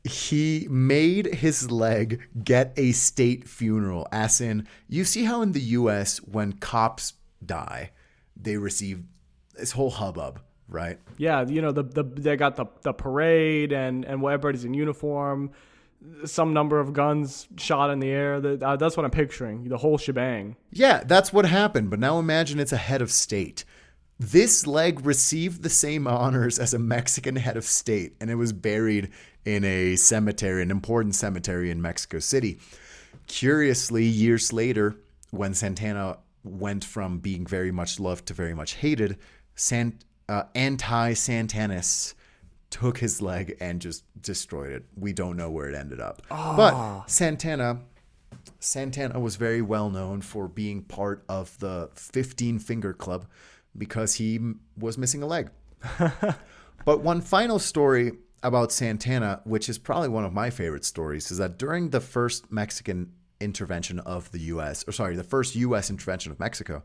He made his leg get a state funeral. As in, you see how in the U.S. when cops die, they receive this whole hubbub, right? Yeah, they got the parade and everybody's in uniform, some number of guns shot in the air. That's what I'm picturing, the whole shebang. Yeah, that's what happened. But now imagine it's a head of state. This leg received the same honors as a Mexican head of state, and it was buried in a cemetery, an important cemetery in Mexico City. Curiously, years later, when Santana went from being very much loved to very much hated, anti-Santanists took his leg and just destroyed it. We don't know where it ended up. Oh. But Santana was very well known for being part of the 15-Finger Club because he was missing a leg. But one final story about Santana, which is probably one of my favorite stories, is that during the first Mexican intervention of the first U.S. intervention of Mexico,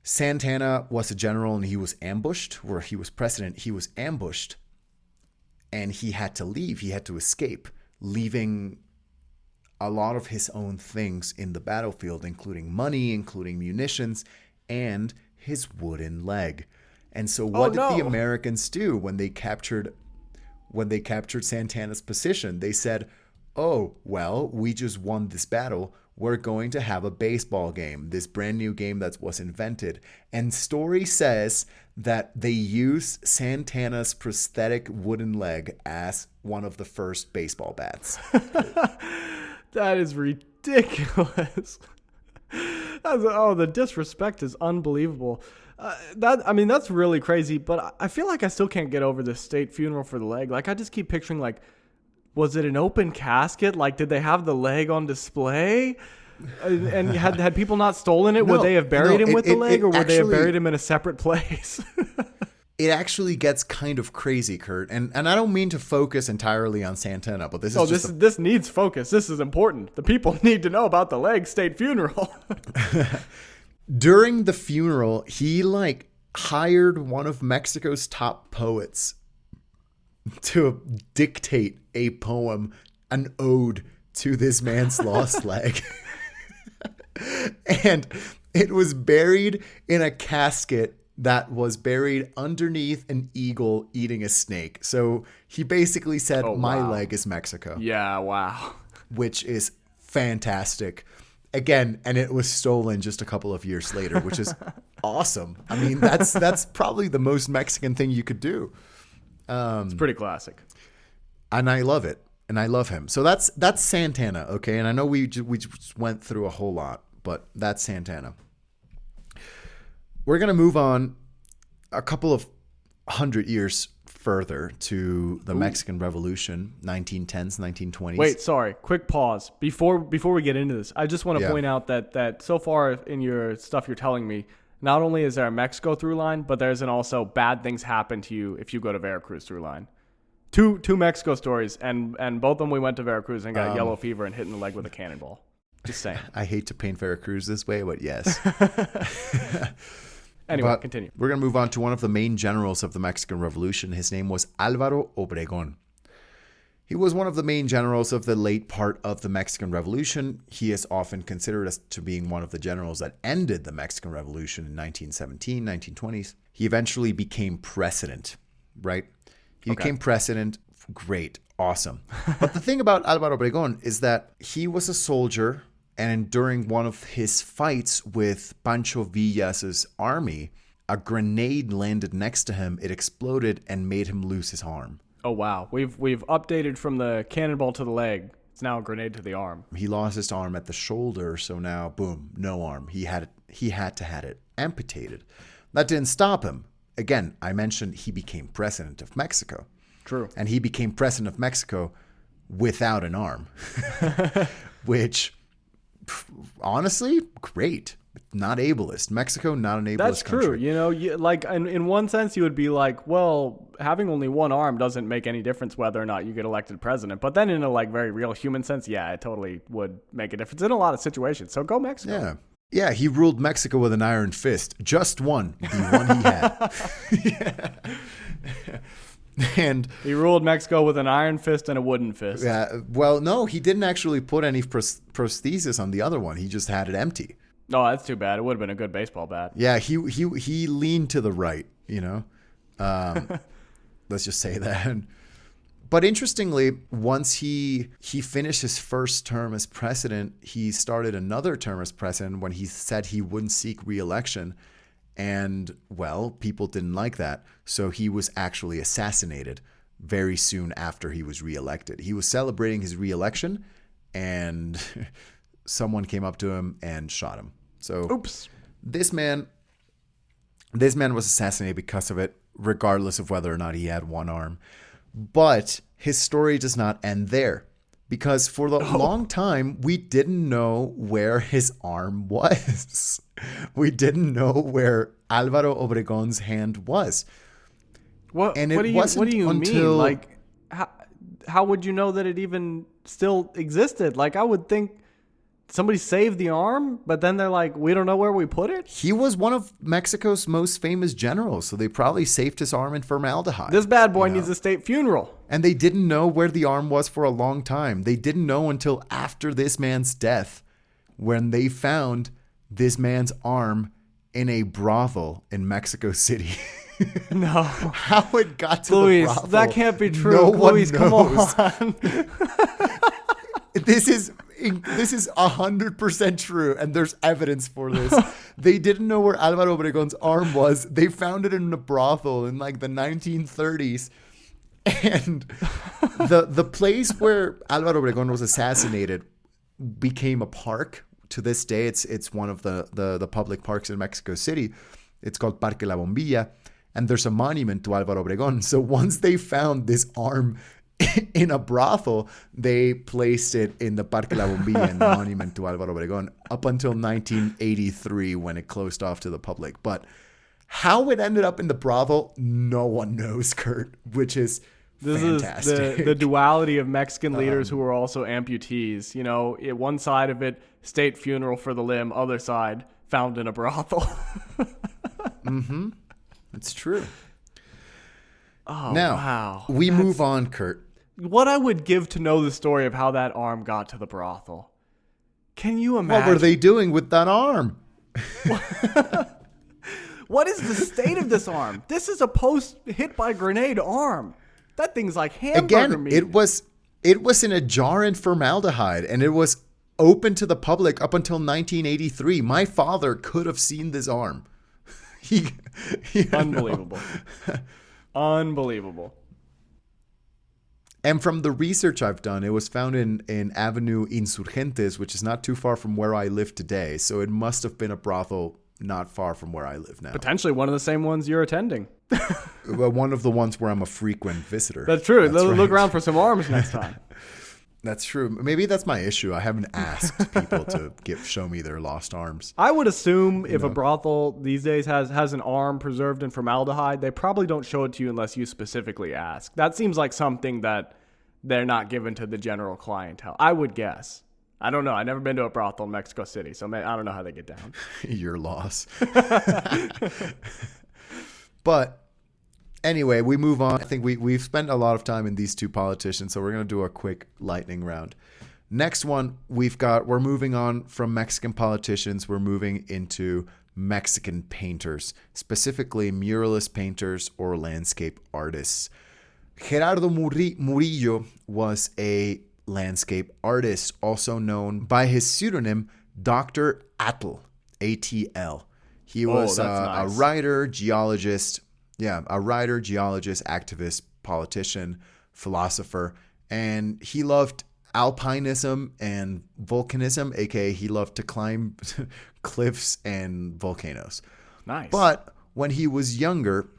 Santana was a general and he was ambushed, where he was president. He was ambushed and he had to leave. He had to escape, leaving a lot of his own things in the battlefield, including money, including munitions, and his wooden leg. And so what did the Americans do when they captured Santana's position? They said, oh, well, we just won this battle. We're going to have a baseball game, this brand new game that was invented. And story says that they used Santana's prosthetic wooden leg as one of the first baseball bats. That is ridiculous. The disrespect is unbelievable. That's really crazy, but I feel like I still can't get over the state funeral for the leg. Like, I just keep picturing, like, was it an open casket? Like, did they have the leg on display? And had people not stolen it, would they have buried him with the leg, or would they have buried him in a separate place? It actually gets kind of crazy, Kurt. And I don't mean to focus entirely on Santana, but this needs focus. This is important. The people need to know about the leg state funeral. During the funeral, he hired one of Mexico's top poets to dictate a poem, an ode to this man's lost leg. And it was buried in a casket that was buried underneath an eagle eating a snake. So he basically said, my leg is Mexico. Yeah, wow. which is fantastic. Again, and it was stolen just a couple of years later, which is awesome. I mean, that's probably the most Mexican thing you could do. It's pretty classic. And I love it. And I love him. So that's Santana, okay? And I know we just went through a whole lot, but that's Santana. We're going to move on a couple of 100 years further to the Mexican Revolution, 1910s, 1920s. Wait, sorry. Quick pause. Before we get into this, I just want to point out that so far in your stuff you're telling me, not only is there a Mexico through line, but there's an also bad things happen to you if you go to Veracruz through line. Two Mexico stories, and both of them we went to Veracruz and got yellow fever and hit in the leg with a cannonball. Just saying. I hate to paint Veracruz this way, but yes. Anyway, continue. We're going to move on to one of the main generals of the Mexican Revolution. His name was Álvaro Obregón. He was one of the main generals of the late part of the Mexican Revolution. He is often considered as to being one of the generals that ended the Mexican Revolution in 1917, 1920s. He eventually became president, right? He became president. Great. Awesome. But the thing about Álvaro Obregón is that he was a soldier, and during one of his fights with Pancho Villas's army, a grenade landed next to him. It exploded and made him lose his arm. Oh, wow. We've updated from the cannonball to the leg. It's now a grenade to the arm. He lost his arm at the shoulder, so now, boom, no arm. He had to have it amputated. That didn't stop him. Again, I mentioned he became president of Mexico. True. And he became president of Mexico without an arm, which, honestly, great. Not ableist. Mexico, not an ableist That's country. true. You know, like in one sense, you would be like, well, having only one arm doesn't make any difference whether or not you get elected president. But then in a like very real human sense, yeah, it totally would make a difference in a lot of situations. So go Mexico. Yeah. Yeah, he ruled Mexico with an iron fist. Just one. The one he had. And he ruled Mexico with an iron fist and a wooden fist. Yeah. Well, no, he didn't actually put any prosthesis on the other one. He just had it empty. No, that's too bad. It would have been a good baseball bat. Yeah, he leaned to the right, you know. Let's just say that. But interestingly, once he finished his first term as president, he started another term as president when he said he wouldn't seek re-election. And, well, people didn't like that. So he was actually assassinated very soon after he was reelected. He was celebrating his reelection, and someone came up to him and shot him. So oops. This man was assassinated because of it, regardless of whether or not he had one arm. But his story does not end there, because for the long time, we didn't know where his arm was. We didn't know where Álvaro Obregón's hand was. What do you mean? Like, how would you know that it even still existed? Like, I would think somebody saved the arm, but then they're like, we don't know where we put it? He was one of Mexico's most famous generals, so they probably saved his arm in formaldehyde. This bad boy needs a state funeral. And they didn't know where the arm was for a long time. They didn't know until after this man's death, when they found this man's arm in a brothel in Mexico City. No. How it got to Luis, the brothel, that can't be true. No Luis, one knows. Come on. This is 100% true, and there's evidence for this. They didn't know where Álvaro Obregón's arm was. They found it in a brothel in like the 1930s. And the place where Álvaro Obregón was assassinated became a park. To this day, it's one of the public parks in Mexico City. It's called Parque La Bombilla, and there's a monument to Álvaro Obregón. So once they found this arm in a brothel, they placed it in the Parque La Bombilla and monument to Álvaro Obregón up until 1983 when it closed off to the public. But how it ended up in the brothel, no one knows, Kurt, which is fantastic. This is the duality of Mexican leaders who are also amputees. You know, one side of it, state funeral for the limb, other side, found in a brothel. Mm-hmm. It's true. Oh, now, wow. We move on, Kurt. What I would give to know the story of how that arm got to the brothel. Can you imagine? What were they doing with that arm? What is the state of this arm? This is a post-hit by grenade arm. That thing's like hamburger meat. It was in a jar in formaldehyde, and it was open to the public up until 1983. My father could have seen this arm. Unbelievable. Unbelievable. And from the research I've done, it was found in Avenue Insurgentes, which is not too far from where I live today. So it must have been a brothel not far from where I live now. Potentially one of the same ones you're attending. Well, one of the ones where I'm a frequent visitor. That's true. That's Look right. around for some arms next time. That's true. Maybe that's my issue. I haven't asked people to show me their lost arms. I would assume if a brothel these days has an arm preserved in formaldehyde, they probably don't show it to you unless you specifically ask. That seems like something that they're not given to the general clientele. I would guess. I don't know. I've never been to a brothel in Mexico City, so I don't know how they get down. Your loss. But anyway, we move on. I think we've spent a lot of time in these two politicians, so we're going to do a quick lightning round. Next one, we're moving on from Mexican politicians. We're moving into Mexican painters, specifically muralist painters or landscape artists. Gerardo Murillo was a landscape artist, also known by his pseudonym Dr. Atl, A-T-L. He was a writer, geologist, activist, politician, philosopher, and he loved alpinism and volcanism, aka he loved to climb cliffs and volcanoes. Nice. But when he was younger,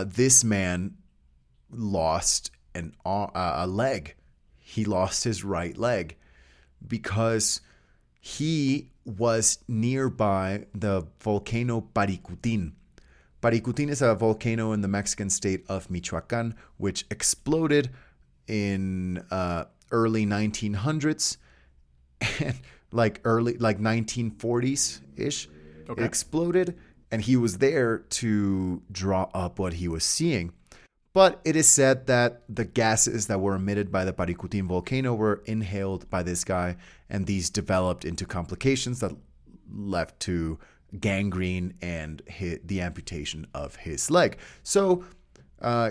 this man lost a leg. He lost his right leg because he was nearby the volcano Paricutin. Paricutin is a volcano in the Mexican state of Michoacan, which exploded in early 1900s, and like 1940s ish. Okay. It exploded, and he was there to draw up what he was seeing. But it is said that the gases that were emitted by the Paricutin volcano were inhaled by this guy, and these developed into complications that led to gangrene and the amputation of his leg. So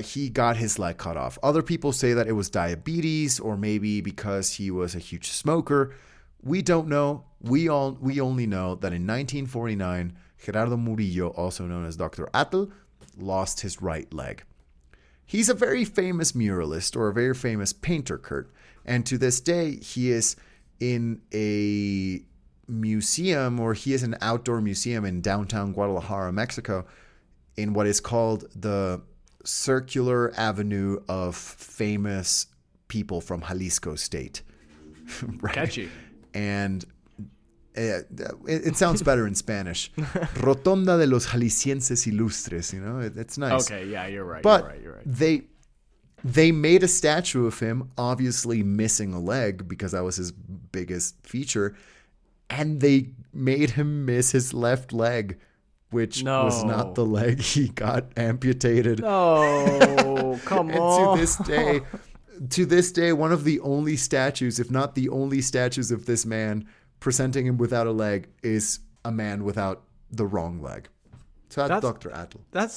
he got his leg cut off. Other people say that it was diabetes, or maybe because he was a huge smoker. We don't know. We only know that in 1949, Gerardo Murillo, also known as Dr. Atl, lost his right leg. He's a very famous muralist, or a very famous painter, Kurt. And to this day, he is in a museum, or he is an outdoor museum in downtown Guadalajara, Mexico, in what is called the Circular Avenue of Famous People from Jalisco State. Right? Catchy. And it sounds better in Spanish. Rotonda de los Jaliscienses Ilustres, it's nice. Okay, yeah, you're right. But you're right. they made a statue of him, obviously missing a leg because that was his biggest feature, and they made him miss his left leg, which was not the leg he got amputated. Oh, come on. To this day, one of the only statues, if not the only statues of this man presenting him without a leg, is a man without the wrong leg. So that's Dr. Atl. That's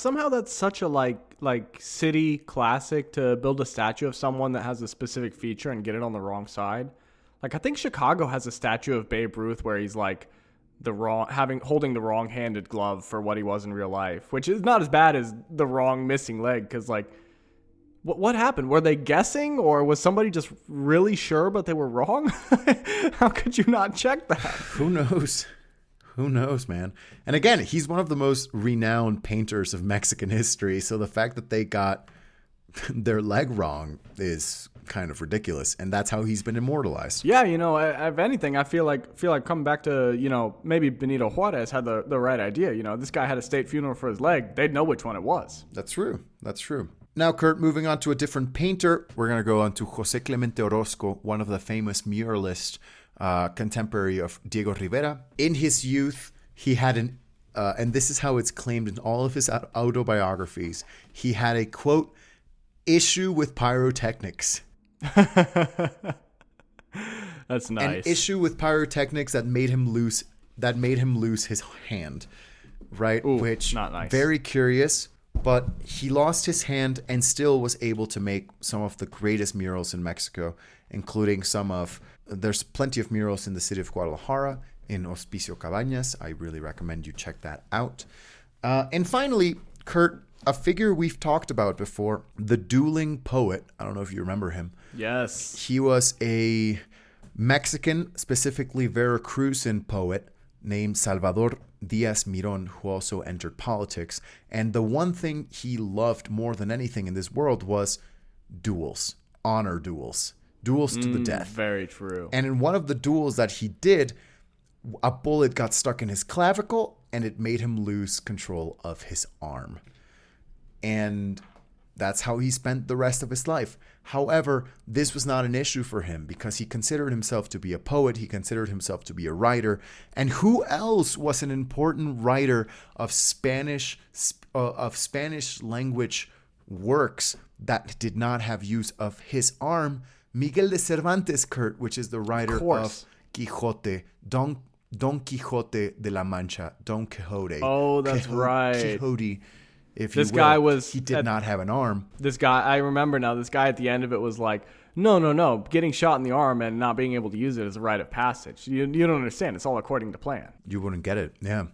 such a like city classic to build a statue of someone that has a specific feature and get it on the wrong side. Like I think Chicago has a statue of Babe Ruth where he's like holding the wrong-handed glove for what he was in real life, which is not as bad as the wrong missing leg, because like what happened? Were they guessing, or was somebody just really sure but they were wrong? How could you not check that? Who knows? Who knows, man? And again, he's one of the most renowned painters of Mexican history, so the fact that they got their leg wrong is kind of ridiculous, and that's how he's been immortalized. Yeah, if anything, I feel like coming back to, maybe Benito Juarez had the right idea. This guy had a state funeral for his leg. They'd know which one it was. That's true. Now, Kurt, moving on to a different painter, we're going to go on to José Clemente Orozco, one of the famous muralists, contemporary of Diego Rivera. In his youth, he had and this is how it's claimed in all of his autobiographies, he had a, quote, issue with pyrotechnics. That's nice. An issue with pyrotechnics that made him lose his hand, right? Ooh, which, not nice. Very curious. but he lost his hand and still was able to make some of the greatest murals in Mexico, including there's plenty of murals in the city of Guadalajara, in Hospicio Cabañas. I really recommend you check that out. And finally, Kurt, a figure we've talked about before, the dueling poet. I don't know if you remember him. Yes. He was a Mexican, specifically Veracruzan poet named Salvador Diaz Mirón, who also entered politics. And the one thing he loved more than anything in this world was duels, honor duels to the death. Very true. And in one of the duels that he did, a bullet got stuck in his clavicle and it made him lose control of his arm. And that's how he spent the rest of his life. However, this was not an issue for him because he considered himself to be a poet. He considered himself to be a writer. And who else was an important writer of Spanish language works that did not have use of his arm? Miguel de Cervantes, Kurt, which is the writer of Quixote, Don Quixote de la Mancha, Don Quixote. Oh, that's right. Quixote. If this you will, guy was he did not have an arm. This guy, I remember now, this guy at the end of it was like, no, getting shot in the arm and not being able to use it is a rite of passage. You don't understand. It's all according to plan. You wouldn't get it. Yeah.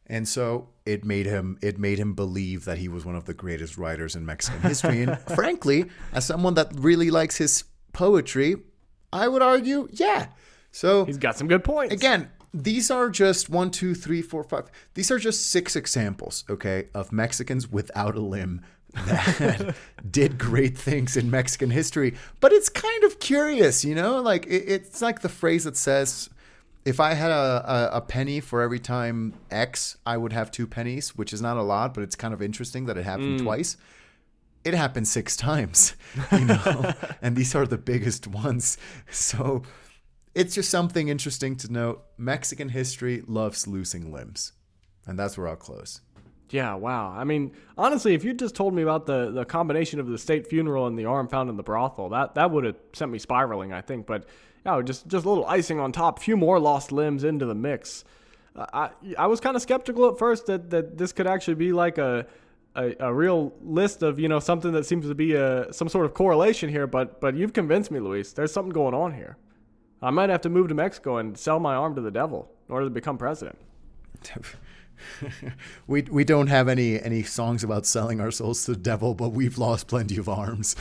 And so it made him believe that he was one of the greatest writers in Mexican history. And frankly, as someone that really likes his poetry, I would argue, yeah. So he's got some good points. Again, these are just 1, 2, 3, 4, 5. These are just 6 examples, okay, of Mexicans without a limb that did great things in Mexican history. But it's kind of curious, you know? Like it's like the phrase that says, if I had a penny for every time X, I would have 2 pennies, which is not a lot, but it's kind of interesting that it happened twice. It happened 6 times, you know? And these are the biggest ones. So it's just something interesting to note. Mexican history loves losing limbs. And that's where I'll close. Yeah, wow. I mean, honestly, if you just told me about the combination of the state funeral and the arm found in the brothel, that would have sent me spiraling, I think. But yeah, just a little icing on top, a few more lost limbs into the mix. I was kind of skeptical at first that this could actually be like a real list of, you know, something that seems to be some sort of correlation here. But you've convinced me, Luis. There's something going on here. I might have to move to Mexico and sell my arm to the devil in order to become president. We don't have any songs about selling our souls to the devil, but we've lost plenty of arms.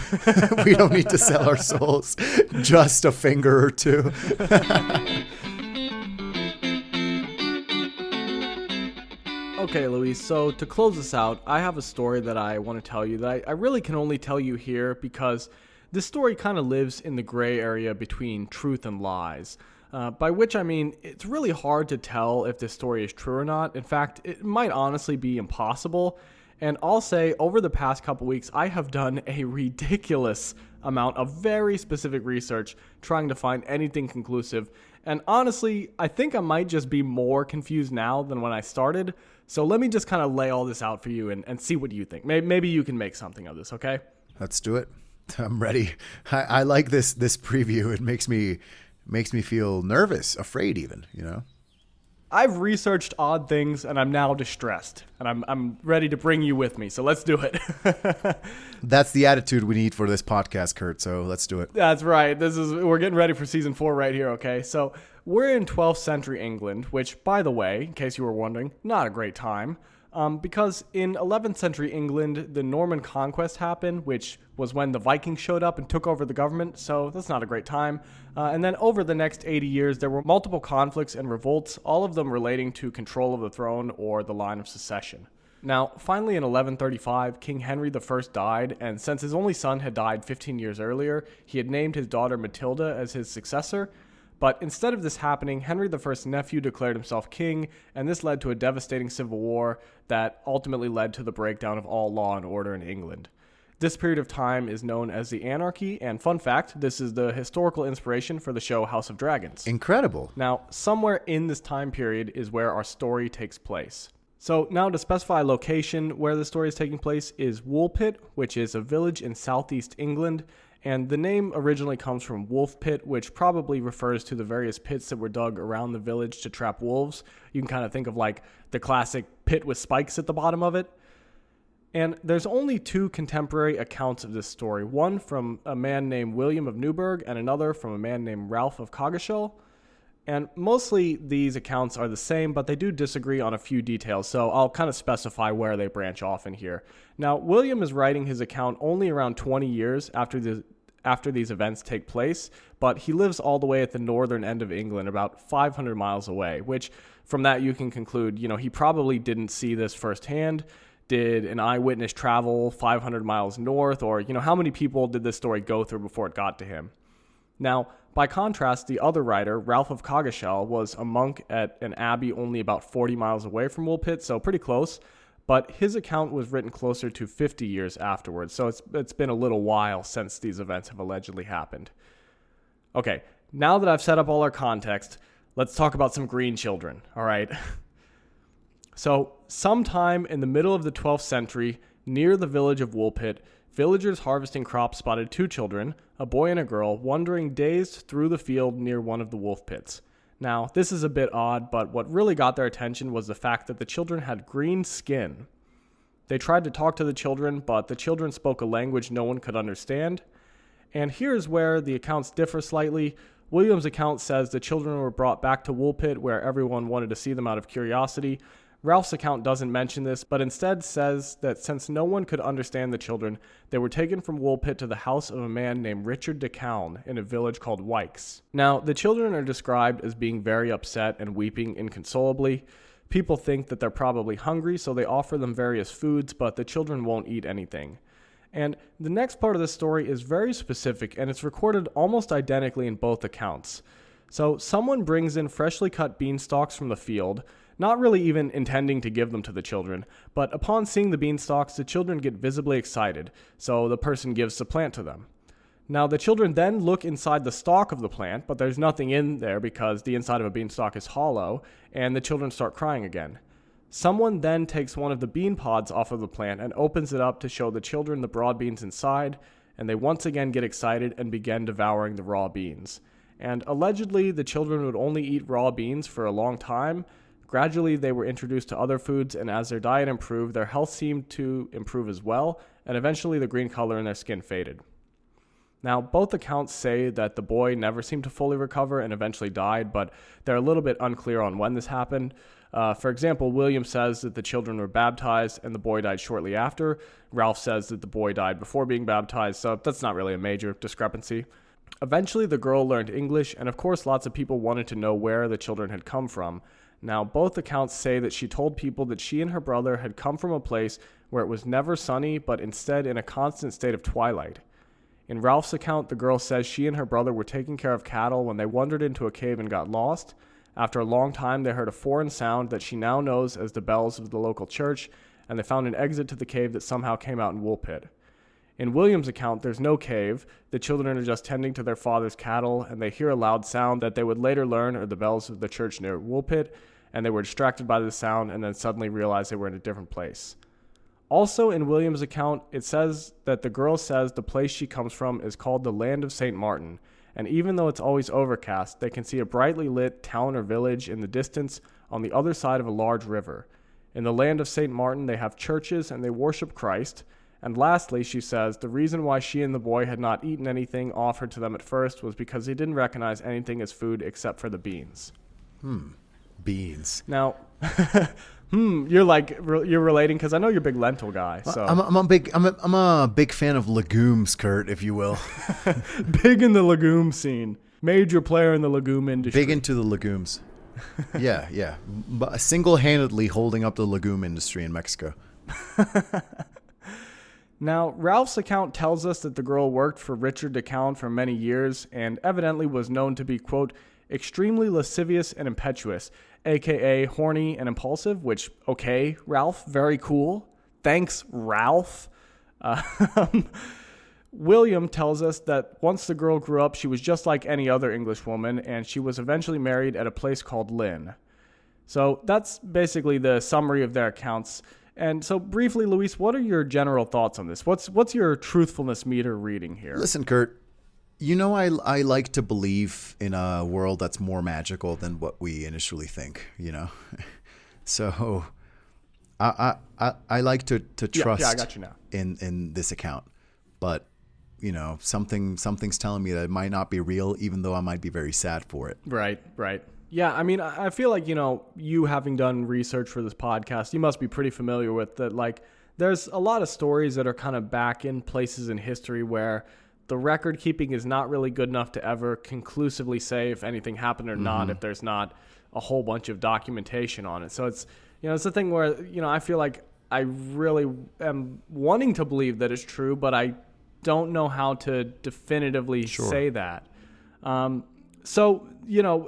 We don't need to sell our souls, just a finger or 2. Okay, Luis, so to close this out, I have a story that I want to tell you that I really can only tell you here because this story kind of lives in the gray area between truth and lies, by which I mean it's really hard to tell if this story is true or not. In fact, it might honestly be impossible. And I'll say over the past couple weeks, I have done a ridiculous amount of very specific research trying to find anything conclusive. And honestly, I think I might just be more confused now than when I started. So let me just kind of lay all this out for you and see what you think. Maybe you can make something of this, okay? Let's do it. I'm ready. I like this preview. It makes me feel nervous, afraid even, you know? I've researched odd things and I'm now distressed and I'm ready to bring you with me. So let's do it. That's the attitude we need for this podcast, Kurt. So let's do it. That's right. We're getting ready for season 4 right here. Okay. So we're in 12th century England, which by the way, in case you were wondering, not a great time. Because in 11th century England, the Norman conquest happened, which was when the Vikings showed up and took over the government, so that's not a great time. And then over the next 80 years, there were multiple conflicts and revolts, all of them relating to control of the throne or the line of succession. Now, finally in 1135, King Henry I died, and since his only son had died 15 years earlier, he had named his daughter Matilda as his successor. But instead of this happening, Henry I's nephew declared himself king, and this led to a devastating civil war that ultimately led to the breakdown of all law and order in England. This period of time is known as the Anarchy, and fun fact, this is the historical inspiration for the show House of Dragons. Incredible. Now, somewhere in this time period is where our story takes place. So now to specify a location where the story is taking place is Woolpit, which is a village in southeast England. And the name originally comes from wolf pit, which probably refers to the various pits that were dug around the village to trap wolves. You can kind of think of like the classic pit with spikes at the bottom of it. And there's only two contemporary accounts of this story, one from a man named William of Newburgh and another from a man named Ralph of Coggeshall. And mostly these accounts are the same, but they do disagree on a few details, so I'll kind of specify where they branch off in here. Now, William is writing his account only around 20 years after these events take place, but he lives all the way at the northern end of England, about 500 miles away, which from that you can conclude, he probably didn't see this firsthand. Did an eyewitness travel 500 miles north, or, how many people did this story go through before it got to him? Now, by contrast, the other writer, Ralph of Coggeshall, was a monk at an abbey only about 40 miles away from Woolpit, so pretty close, but his account was written closer to 50 years afterwards, so it's been a little while since these events have allegedly happened. Okay, now that I've set up all our context, let's talk about some green children, all right? So, sometime in the middle of the 12th century, near the village of Woolpit, villagers harvesting crops spotted two children, a boy and a girl, wandering dazed through the field near one of the wolf pits. Now, this is a bit odd, but what really got their attention was the fact that the children had green skin. They tried to talk to the children, but the children spoke a language no one could understand. And here's where the accounts differ slightly. William's account says the children were brought back to Woolpit, where everyone wanted to see them out of curiosity. Ralph's account doesn't mention this, but instead says that since no one could understand the children, they were taken from Woolpit to the house of a man named Richard de Calne in a village called Wykes. Now, the children are described as being very upset and weeping inconsolably. People think that they're probably hungry, so they offer them various foods, but the children won't eat anything. And the next part of the story is very specific, and it's recorded almost identically in both accounts. So, someone brings in freshly cut beanstalks from the field, not really even intending to give them to the children, but upon seeing the beanstalks, the children get visibly excited, so the person gives the plant to them. Now, the children then look inside the stalk of the plant, but there's nothing in there because the inside of a beanstalk is hollow, and the children start crying again. Someone then takes one of the bean pods off of the plant and opens it up to show the children the broad beans inside, and they once again get excited and begin devouring the raw beans. And allegedly, the children would only eat raw beans for a long time. Gradually, they were introduced to other foods, and as their diet improved, their health seemed to improve as well, and eventually the green color in their skin faded. Now, both accounts say that the boy never seemed to fully recover and eventually died, but they're a little bit unclear on when this happened. For example, William says that the children were baptized and the boy died shortly after. Ralph says that the boy died before being baptized, so that's not really a major discrepancy. Eventually, the girl learned English, and of course, lots of people wanted to know where the children had come from. Now, both accounts say that she told people that she and her brother had come from a place where it was never sunny, but instead in a constant state of twilight. In Ralph's account, the girl says she and her brother were taking care of cattle when they wandered into a cave and got lost. After a long time, they heard a foreign sound that she now knows as the bells of the local church, and they found an exit to the cave that somehow came out in Woolpit. In William's account, there's no cave. The children are just tending to their father's cattle, and they hear a loud sound that they would later learn are the bells of the church near Woolpit, and they were distracted by the sound and then suddenly realized they were in a different place. Also, in William's account, it says that the girl says the place she comes from is called the Land of St. Martin, and even though it's always overcast, they can see a brightly lit town or village in the distance on the other side of a large river. In the Land of St. Martin, they have churches and they worship Christ. And lastly, she says, the reason why she and the boy had not eaten anything offered to them at first was because they didn't recognize anything as food except for the beans. Beans. Now, you're relating because I know you're a big lentil guy. So I'm a big fan of legumes, Kurt, if you will. Big in the legume scene, major player in the legume industry. Big into the legumes. Yeah. Single-handedly holding up the legume industry in Mexico. Now, Ralph's account tells us that the girl worked for Richard de Calne for many years and evidently was known to be, quote, extremely lascivious and impetuous, aka horny and impulsive, which, okay, Ralph, very cool. Thanks, Ralph. William tells us that once the girl grew up, she was just like any other English woman, and she was eventually married at a place called Lynn. So that's basically the summary of their accounts. And so briefly, Luis, what are your general thoughts on this? What's your truthfulness meter reading here? Listen, Kurt, I like to believe in a world that's more magical than what we initially think, So I like to trust I got you now. in this account, but something's telling me that it might not be real, even though I might be very sad for it. Right. Yeah, I mean, I feel like, you having done research for this podcast, you must be pretty familiar with that. Like, there's a lot of stories that are kind of back in places in history where the record keeping is not really good enough to ever conclusively say if anything happened or not, if there's not a whole bunch of documentation on it. So it's, it's the thing where, I feel like I really am wanting to believe that it's true, but I don't know how to definitively say that. So,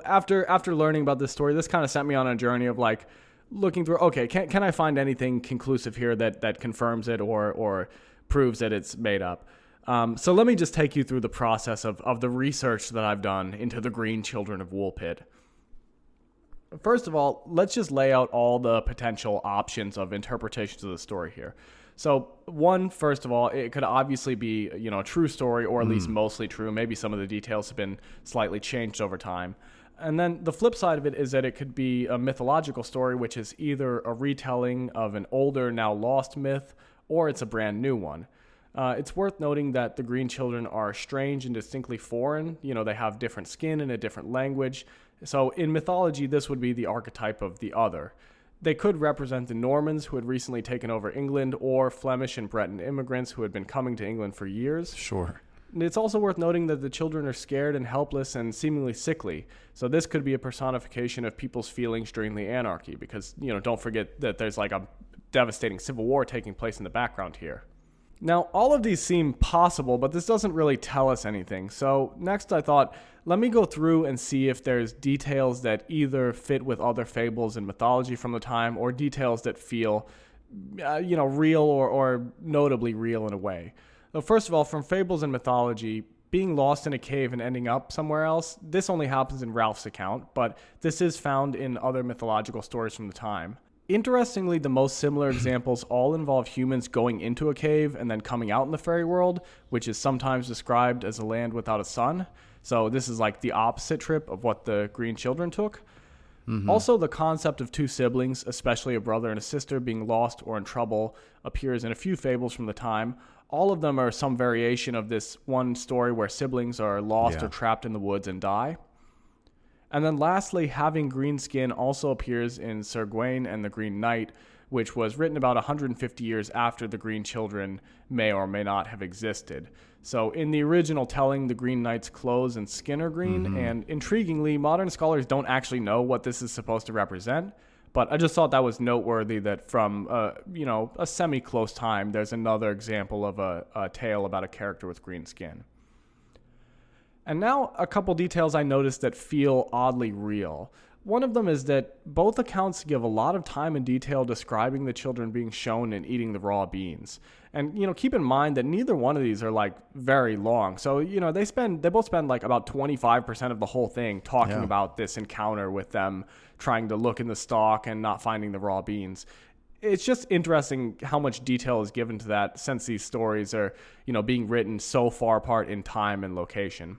after learning about this story, this kind of sent me on a journey of like looking through, okay, can I find anything conclusive here that confirms it or proves that it's made up? So let me just take you through the process of the research that I've done into the Green Children of Woolpit. First of all, let's just lay out all the potential options of interpretations of the story here. So one, first of all, it could obviously be, a true story or at least mostly true. Maybe some of the details have been slightly changed over time. And then the flip side of it is that it could be a mythological story, which is either a retelling of an older, now lost myth, or it's a brand new one. It's worth noting that the Green Children are strange and distinctly foreign. They have different skin and a different language. So in mythology, this would be the archetype of the other. They could represent the Normans who had recently taken over England or Flemish and Breton immigrants who had been coming to England for years. Sure. And it's also worth noting that the children are scared and helpless and seemingly sickly. So this could be a personification of people's feelings during the anarchy because, don't forget that there's like a devastating civil war taking place in the background here. Now, all of these seem possible, but this doesn't really tell us anything. So next I thought, let me go through and see if there's details that either fit with other fables and mythology from the time or details that feel, real or notably real in a way. So first of all, from fables and mythology, being lost in a cave and ending up somewhere else, this only happens in Ralph's account, but this is found in other mythological stories from the time. Interestingly, the most similar examples all involve humans going into a cave and then coming out in the fairy world, which is sometimes described as a land without a sun. So this is like the opposite trip of what the Green Children took. Also, the concept of two siblings, especially a brother and a sister, being lost or in trouble appears in a few fables from the time. All of them are some variation of this one story where siblings are lost or trapped in the woods and die. And then lastly, having green skin also appears in Sir Gawain and the Green Knight, which was written about 150 years after the Green Children may or may not have existed. So in the original telling, the Green Knight's clothes and skin are green, and intriguingly, modern scholars don't actually know what this is supposed to represent, but I just thought that was noteworthy that from, a semi-close time, there's another example of a tale about a character with green skin. And now a couple details I noticed that feel oddly real. One of them is that both accounts give a lot of time and detail describing the children being shown and eating the raw beans. And, keep in mind that neither one of these are like very long. So, they both spend like about 25% of the whole thing talking about this encounter with them trying to look in the stalk and not finding the raw beans. It's just interesting how much detail is given to that since these stories are, being written so far apart in time and location.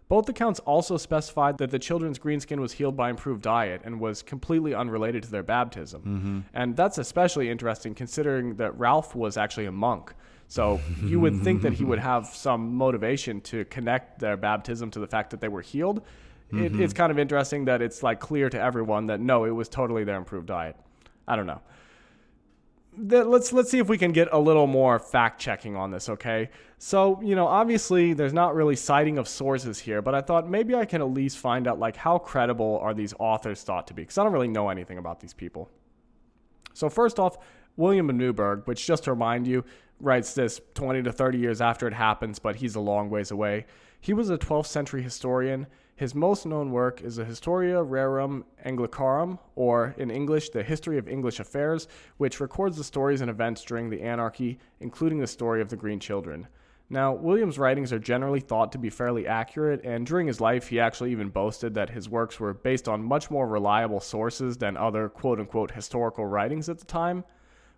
Both accounts also specified that the children's green skin was healed by improved diet and was completely unrelated to their baptism. And that's especially interesting considering that Ralph was actually a monk. So you would think that he would have some motivation to connect their baptism to the fact that they were healed. It's kind of interesting that it's like clear to everyone that no, it was totally their improved diet. I don't know. Let's see if we can get a little more fact checking on this, okay? So, obviously there's not really citing of sources here, but I thought maybe I can at least find out like how credible are these authors thought to be, because I don't really know anything about these people. So first off, William of Newburgh, which just to remind you, writes this 20 to 30 years after it happens, but he's a long ways away. He was a 12th century historian. His most known work is the Historia Rerum Anglicarum, or in English, the History of English Affairs, which records the stories and events during the anarchy, including the story of the Green Children. Now, William's writings are generally thought to be fairly accurate, and during his life, he actually even boasted that his works were based on much more reliable sources than other quote-unquote historical writings at the time.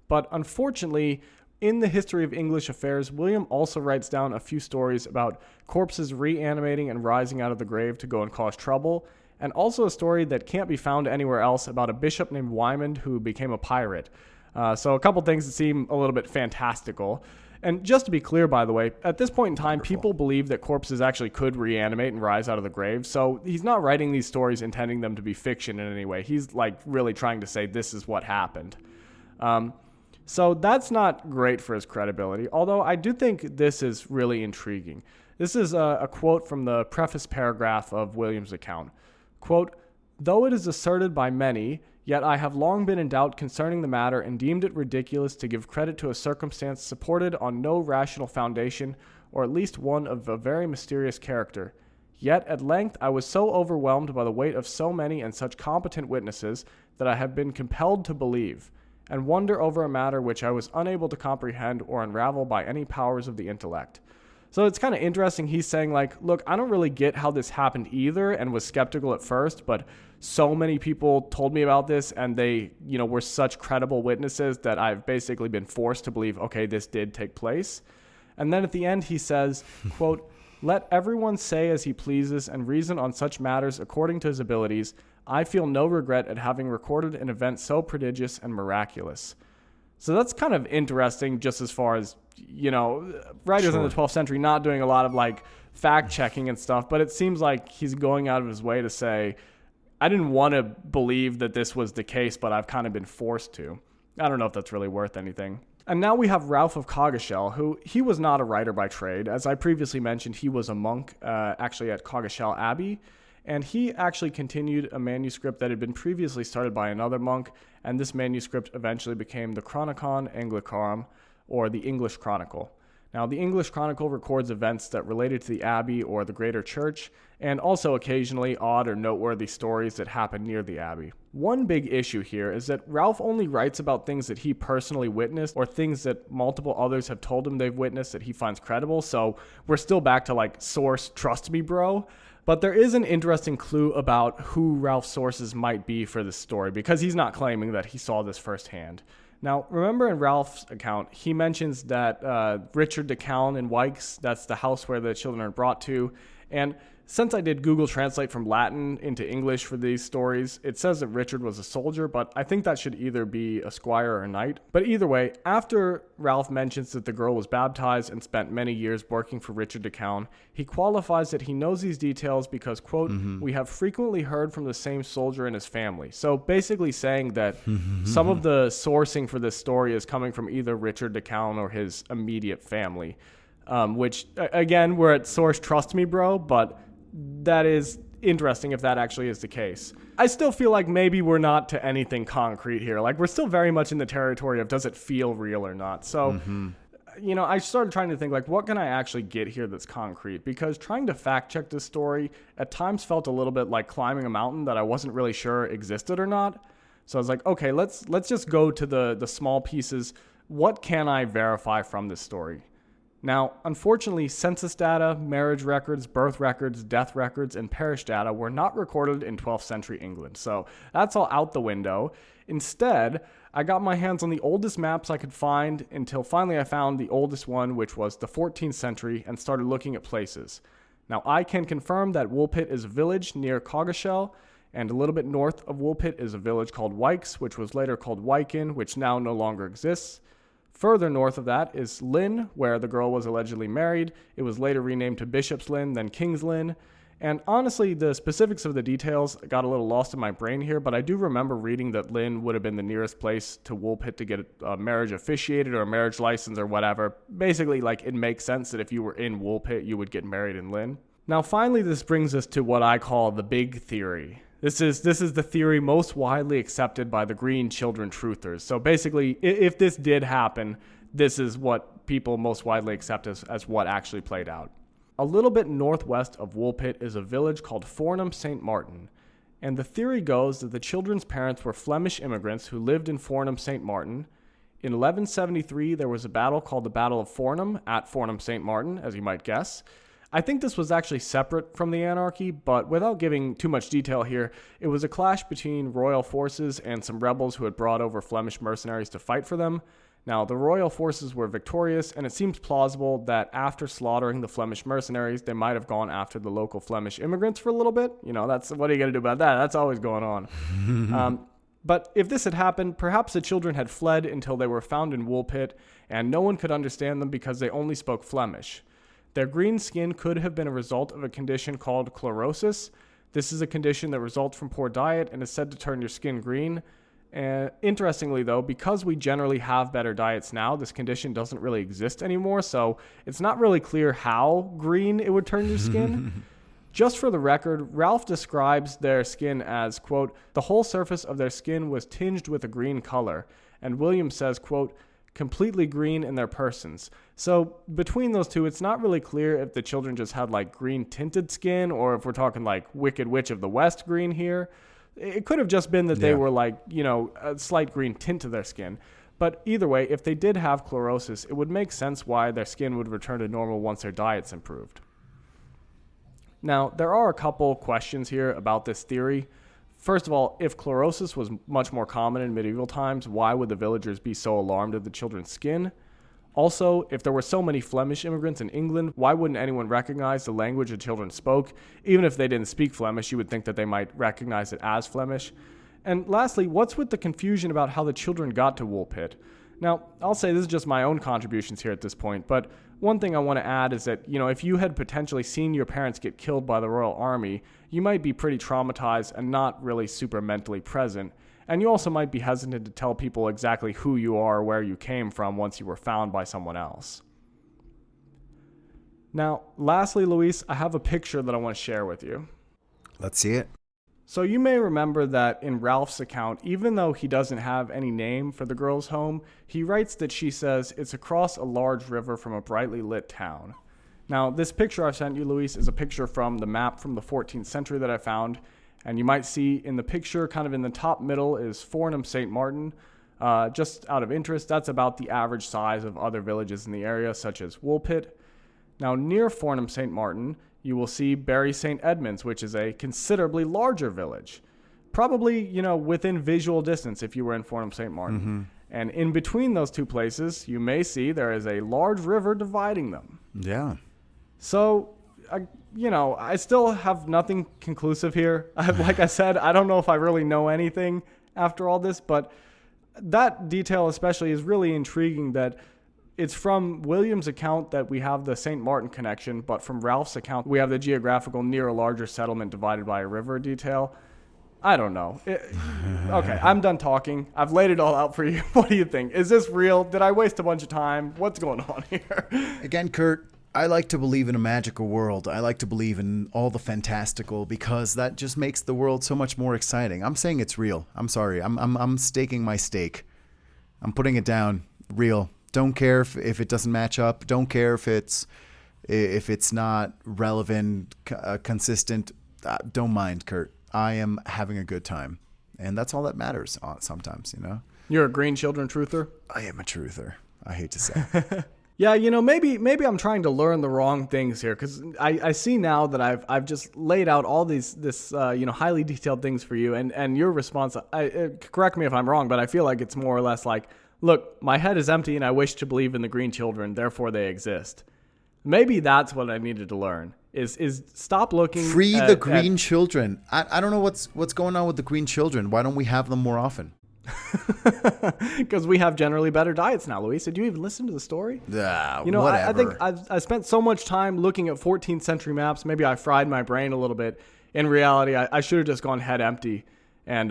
But unfortunately, in the History of English Affairs, William also writes down a few stories about corpses reanimating and rising out of the grave to go and cause trouble, and also a story that can't be found anywhere else about a bishop named Wymond who became a pirate. So a couple things that seem a little bit fantastical. And just to be clear, by the way, at this point in time, people believe that corpses actually could reanimate and rise out of the grave. So he's not writing these stories intending them to be fiction in any way. He's like really trying to say this is what happened. So that's not great for his credibility, although I do think this is really intriguing. This is a quote from the preface paragraph of William's account. Quote, "Though it is asserted by many, yet I have long been in doubt concerning the matter and deemed it ridiculous to give credit to a circumstance supported on no rational foundation, or at least one of a very mysterious character. Yet at length I was so overwhelmed by the weight of so many and such competent witnesses that I have been compelled to believe, and wonder over a matter which I was unable to comprehend or unravel by any powers of the intellect." So it's kind of interesting. He's saying like, look, I don't really get how this happened either and was skeptical at first, but so many people told me about this and they, were such credible witnesses that I've basically been forced to believe, okay, this did take place. And then at the end he says, quote, "Let everyone say as he pleases and reason on such matters according to his abilities. I feel no regret at having recorded an event so prodigious and miraculous." So that's kind of interesting just as far as, writers in the 12th century not doing a lot of like fact checking and stuff, but it seems like he's going out of his way to say, I didn't want to believe that this was the case, but I've kind of been forced to. I don't know if that's really worth anything. And now we have Ralph of Coggeshall, who he was not a writer by trade. As I previously mentioned, he was a monk actually at Coggeshall Abbey. And he actually continued a manuscript that had been previously started by another monk, and this manuscript eventually became the Chronicon Anglicarum, or the English Chronicle. Now, the English Chronicle records events that related to the abbey or the greater church, and also occasionally odd or noteworthy stories that happened near the abbey. One big issue here is that Ralph only writes about things that he personally witnessed or things that multiple others have told him they've witnessed that he finds credible, so we're still back to like, source, trust me, bro. But there is an interesting clue about who Ralph's sources might be for this story, because he's not claiming that he saw this firsthand. Now, remember in Ralph's account, he mentions that Richard de Calne in Wykes, that's the house where the children are brought to, and since I did Google Translate from Latin into English for these stories, it says that Richard was a soldier, but I think that should either be a squire or a knight. But either way, after Ralph mentions that the girl was baptized and spent many years working for Richard de Calne, he qualifies that he knows these details because, quote, "we have frequently heard from the same soldier and his family." So basically saying that some of the sourcing for this story is coming from either Richard de Calne or his immediate family, which, again, we're at source trust me, bro, but that is interesting if that actually is the case. I still feel like maybe we're not to anything concrete here. Like, we're still very much in the territory of does it feel real or not. So, I started trying to think, like, what can I actually get here that's concrete? Because trying to fact check this story at times felt a little bit like climbing a mountain that I wasn't really sure existed or not. So I was like, okay, let's just go to the small pieces. What can I verify from this story? Now, unfortunately, census data, marriage records, birth records, death records, and parish data were not recorded in 12th century England, so that's all out the window. Instead, I got my hands on the oldest maps I could find until finally I found the oldest one, which was the 14th century, and started looking at places. Now, I can confirm that Woolpit is a village near Coggeshall, and a little bit north of Woolpit is a village called Wykes, which was later called Wyken, which now no longer exists. Further north of that is Lynn, where the girl was allegedly married. It was later renamed to Bishop's Lynn, then King's Lynn. And honestly, the specifics of the details got a little lost in my brain here, but I do remember reading that Lynn would have been the nearest place to Woolpit to get a marriage officiated or a marriage license or whatever. Basically, like, it makes sense that if you were in Woolpit, you would get married in Lynn. Now, finally, this brings us to what I call the big theory. This is the theory most widely accepted by the Green Children Truthers. So basically, if this did happen, this is what people most widely accept as what actually played out. A little bit northwest of Woolpit is a village called Fornham St. Martin, and the theory goes that the children's parents were Flemish immigrants who lived in Fornham St. Martin. In 1173, there was a battle called the Battle of Fornham at Fornham St. Martin, as you might guess. I think this was actually separate from the anarchy, but without giving too much detail here, it was a clash between royal forces and some rebels who had brought over Flemish mercenaries to fight for them. Now, the royal forces were victorious, and it seems plausible that after slaughtering the Flemish mercenaries, they might have gone after the local Flemish immigrants for a little bit. That's what are you going to do about that? That's always going on. But if this had happened, perhaps the children had fled until they were found in Woolpit, and no one could understand them because they only spoke Flemish. Their green skin could have been a result of a condition called chlorosis. This is a condition that results from poor diet and is said to turn your skin green. And interestingly, though, because we generally have better diets now, this condition doesn't really exist anymore, so it's not really clear how green it would turn your skin. Just for the record, Ralph describes their skin as, quote, the whole surface of their skin was tinged with a green color, and William says, quote, completely green in their persons. So between those two, it's not really clear if the children just had like green tinted skin or if we're talking like Wicked Witch of the West green here. It could have just been that they were like, a slight green tint to their skin. But either way, if they did have chlorosis, it would make sense why their skin would return to normal once their diets improved. Now, there are a couple questions here about this theory. First of all, if chlorosis was much more common in medieval times, why would the villagers be so alarmed at the children's skin? Also, if there were so many Flemish immigrants in England, why wouldn't anyone recognize the language the children spoke? Even if they didn't speak Flemish, you would think that they might recognize it as Flemish. And lastly, what's with the confusion about how the children got to Woolpit? Now, I'll say this is just my own contributions here at this point, but one thing I want to add is that, if you had potentially seen your parents get killed by the Royal Army, you might be pretty traumatized and not really super mentally present. And you also might be hesitant to tell people exactly who you are or where you came from once you were found by someone else. Now, lastly, Luis, I have a picture that I want to share with you. Let's see it. So you may remember that in Ralph's account, even though he doesn't have any name for the girl's home, he writes that she says it's across a large river from a brightly lit town. Now, this picture I've sent you, Luis, is a picture from the map from the 14th century that I found. And you might see in the picture, kind of in the top middle, is Fornham St. Martin. Just out of interest, that's about the average size of other villages in the area, such as Woolpit. Now, near Fornham St. Martin, you will see Bury St. Edmunds, which is a considerably larger village. Probably, within visual distance if you were in Fornham St. Martin. Mm-hmm. And in between those two places, you may see there is a large river dividing them. Yeah. So, I still have nothing conclusive here. Like I said, I don't know if I really know anything after all this, but that detail especially is really intriguing that it's from William's account that we have the St. Martin connection, but from Ralph's account, we have the geographical near a larger settlement divided by a river detail. I don't know. Okay, I'm done talking. I've laid it all out for you. What do you think? Is this real? Did I waste a bunch of time? What's going on here? Again, Kurt, I like to believe in a magical world. I like to believe in all the fantastical because that just makes the world so much more exciting. I'm saying it's real. I'm sorry. I'm staking my stake. I'm putting it down. Real. Don't care if it doesn't match up. Don't care if it's not relevant, consistent. Don't mind, Kurt. I am having a good time, and that's all that matters. Sometimes, You're a green children truther. I am a truther. I hate to say. Yeah, maybe I'm trying to learn the wrong things here because I see now that I've just laid out all this highly detailed things for you, and your response. Correct me if I'm wrong, but I feel like it's more or less like, look, my head is empty and I wish to believe in the green children, therefore they exist. Maybe that's what I needed to learn is stop looking. Free the green children. I don't know what's going on with the green children. Why don't we have them more often? Because we have generally better diets now, Luis. Did you even listen to the story? Whatever. I think I spent so much time looking at 14th century maps. Maybe I fried my brain a little bit. In reality, I should have just gone head empty and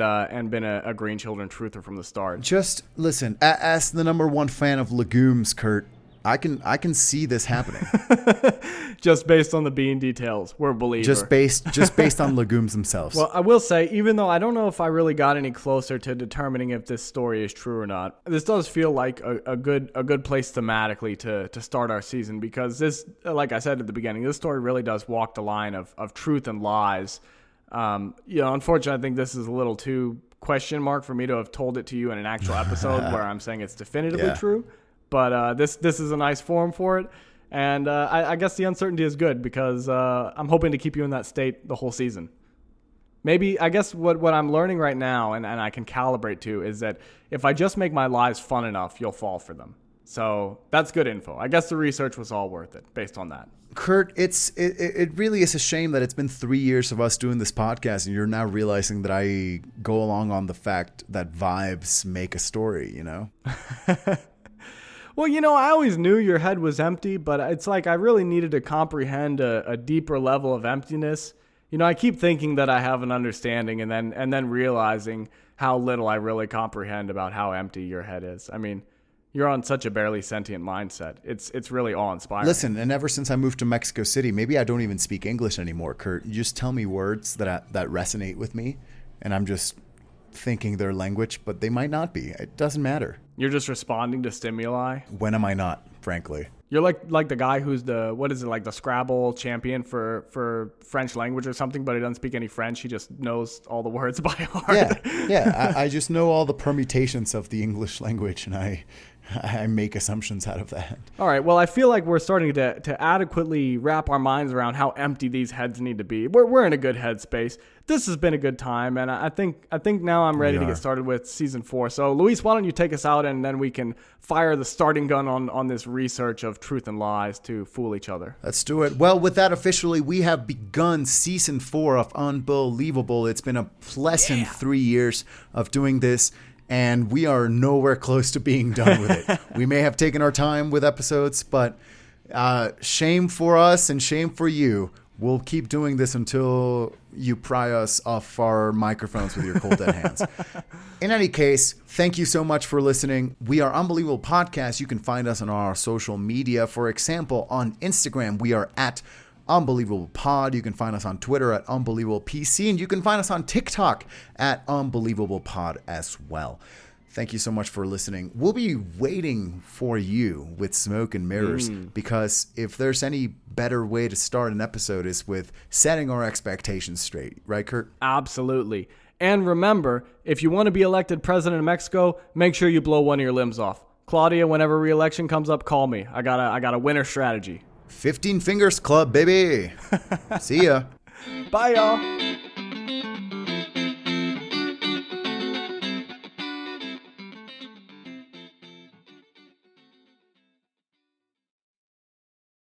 been a green children truther from the start. Just listen. As the number one fan of legumes, Kurt, I can see this happening. Just based on the bean details, we're a believer. Just based on legumes themselves. Well, I will say, even though I don't know if I really got any closer to determining if this story is true or not, this does feel like a good place thematically to start our season because this, like I said at the beginning, this story really does walk the line of truth and lies. Unfortunately, I think this is a little too question mark for me to have told it to you in an actual episode where I'm saying it's definitively true. But this is a nice forum for it. And I guess the uncertainty is good because I'm hoping to keep you in that state the whole season. Maybe, I guess what I'm learning right now and I can calibrate to is that if I just make my lies fun enough, you'll fall for them. So that's good info. I guess the research was all worth it based on that. Kurt, it really is a shame that it's been 3 years of us doing this podcast and you're now realizing that I go along on the fact that vibes make a story, you know? Well, I always knew your head was empty, but it's like I really needed to comprehend a deeper level of emptiness. I keep thinking that I have an understanding and then realizing how little I really comprehend about how empty your head is. I mean, you're on such a barely sentient mindset. It's really awe-inspiring. Listen, and ever since I moved to Mexico City, maybe I don't even speak English anymore, Kurt. You just tell me words that resonate with me, and I'm just thinking their language, but they might not be. It doesn't matter. You're just responding to stimuli? When am I not, frankly? You're like the guy who's the Scrabble champion for French language or something, but he doesn't speak any French. He just knows all the words by heart. Yeah. I just know all the permutations of the English language, and I make assumptions out of that. All right. Well, I feel like we're starting to adequately wrap our minds around how empty these heads need to be. We're in a good headspace. This has been a good time, and I think now I'm ready to get started with season 4. So, Luis, why don't you take us out, and then we can fire the starting gun on this research of truth and lies to fool each other. Let's do it. Well, with that, officially, we have begun season 4 of Unbelievable. It's been a pleasant 3 years of doing this, and we are nowhere close to being done with it. We may have taken our time with episodes, but shame for us and shame for you. We'll keep doing this until you pry us off our microphones with your cold dead hands. In any case, thank you so much for listening. We are Unbelievable Podcast. You can find us on our social media. For example, on Instagram, we are at Unbelievable Pod. You can find us on Twitter at Unbelievable PC, and you can find us on TikTok at Unbelievable Pod as well. Thank you so much for listening. We'll be waiting for you with Smoke and Mirrors because if there's any better way to start an episode is with setting our expectations straight. Right, Kurt? Absolutely. And remember, if you want to be elected president of Mexico, make sure you blow one of your limbs off. Claudia, whenever re-election comes up, call me. I got a winner strategy. 15 Fingers Club, baby. See ya. Bye, y'all.